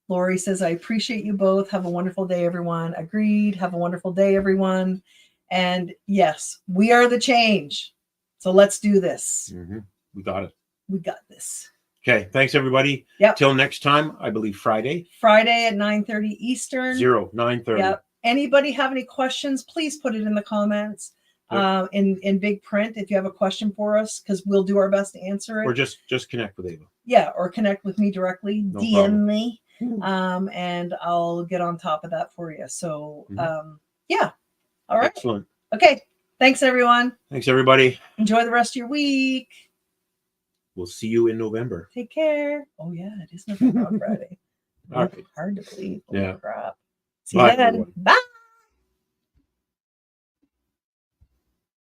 Lori says, I appreciate you both. Have a wonderful day, everyone. Agreed. Have a wonderful day, everyone. And yes, we are the change. So let's do this. We got it. We got this. Okay. Thanks, everybody. Yep. Till next time, I believe Friday. Friday at 9:30 Eastern. 9:30. Yep. Anybody have any questions, please put it in the comments. Yep. In big print if you have a question for us, because we'll do our best to answer it. Or just connect with Ava. Yeah, or connect with me directly. No DM problem. me. And I'll get on top of that for you. So yeah. All right. Excellent. Okay. Thanks, everyone. Thanks, everybody. Enjoy the rest of your week. We'll see you in November. Take care. Oh yeah, it is November on Friday. All right. Hard to believe. Yeah. Crap. See Bye, you then. everyone. Bye.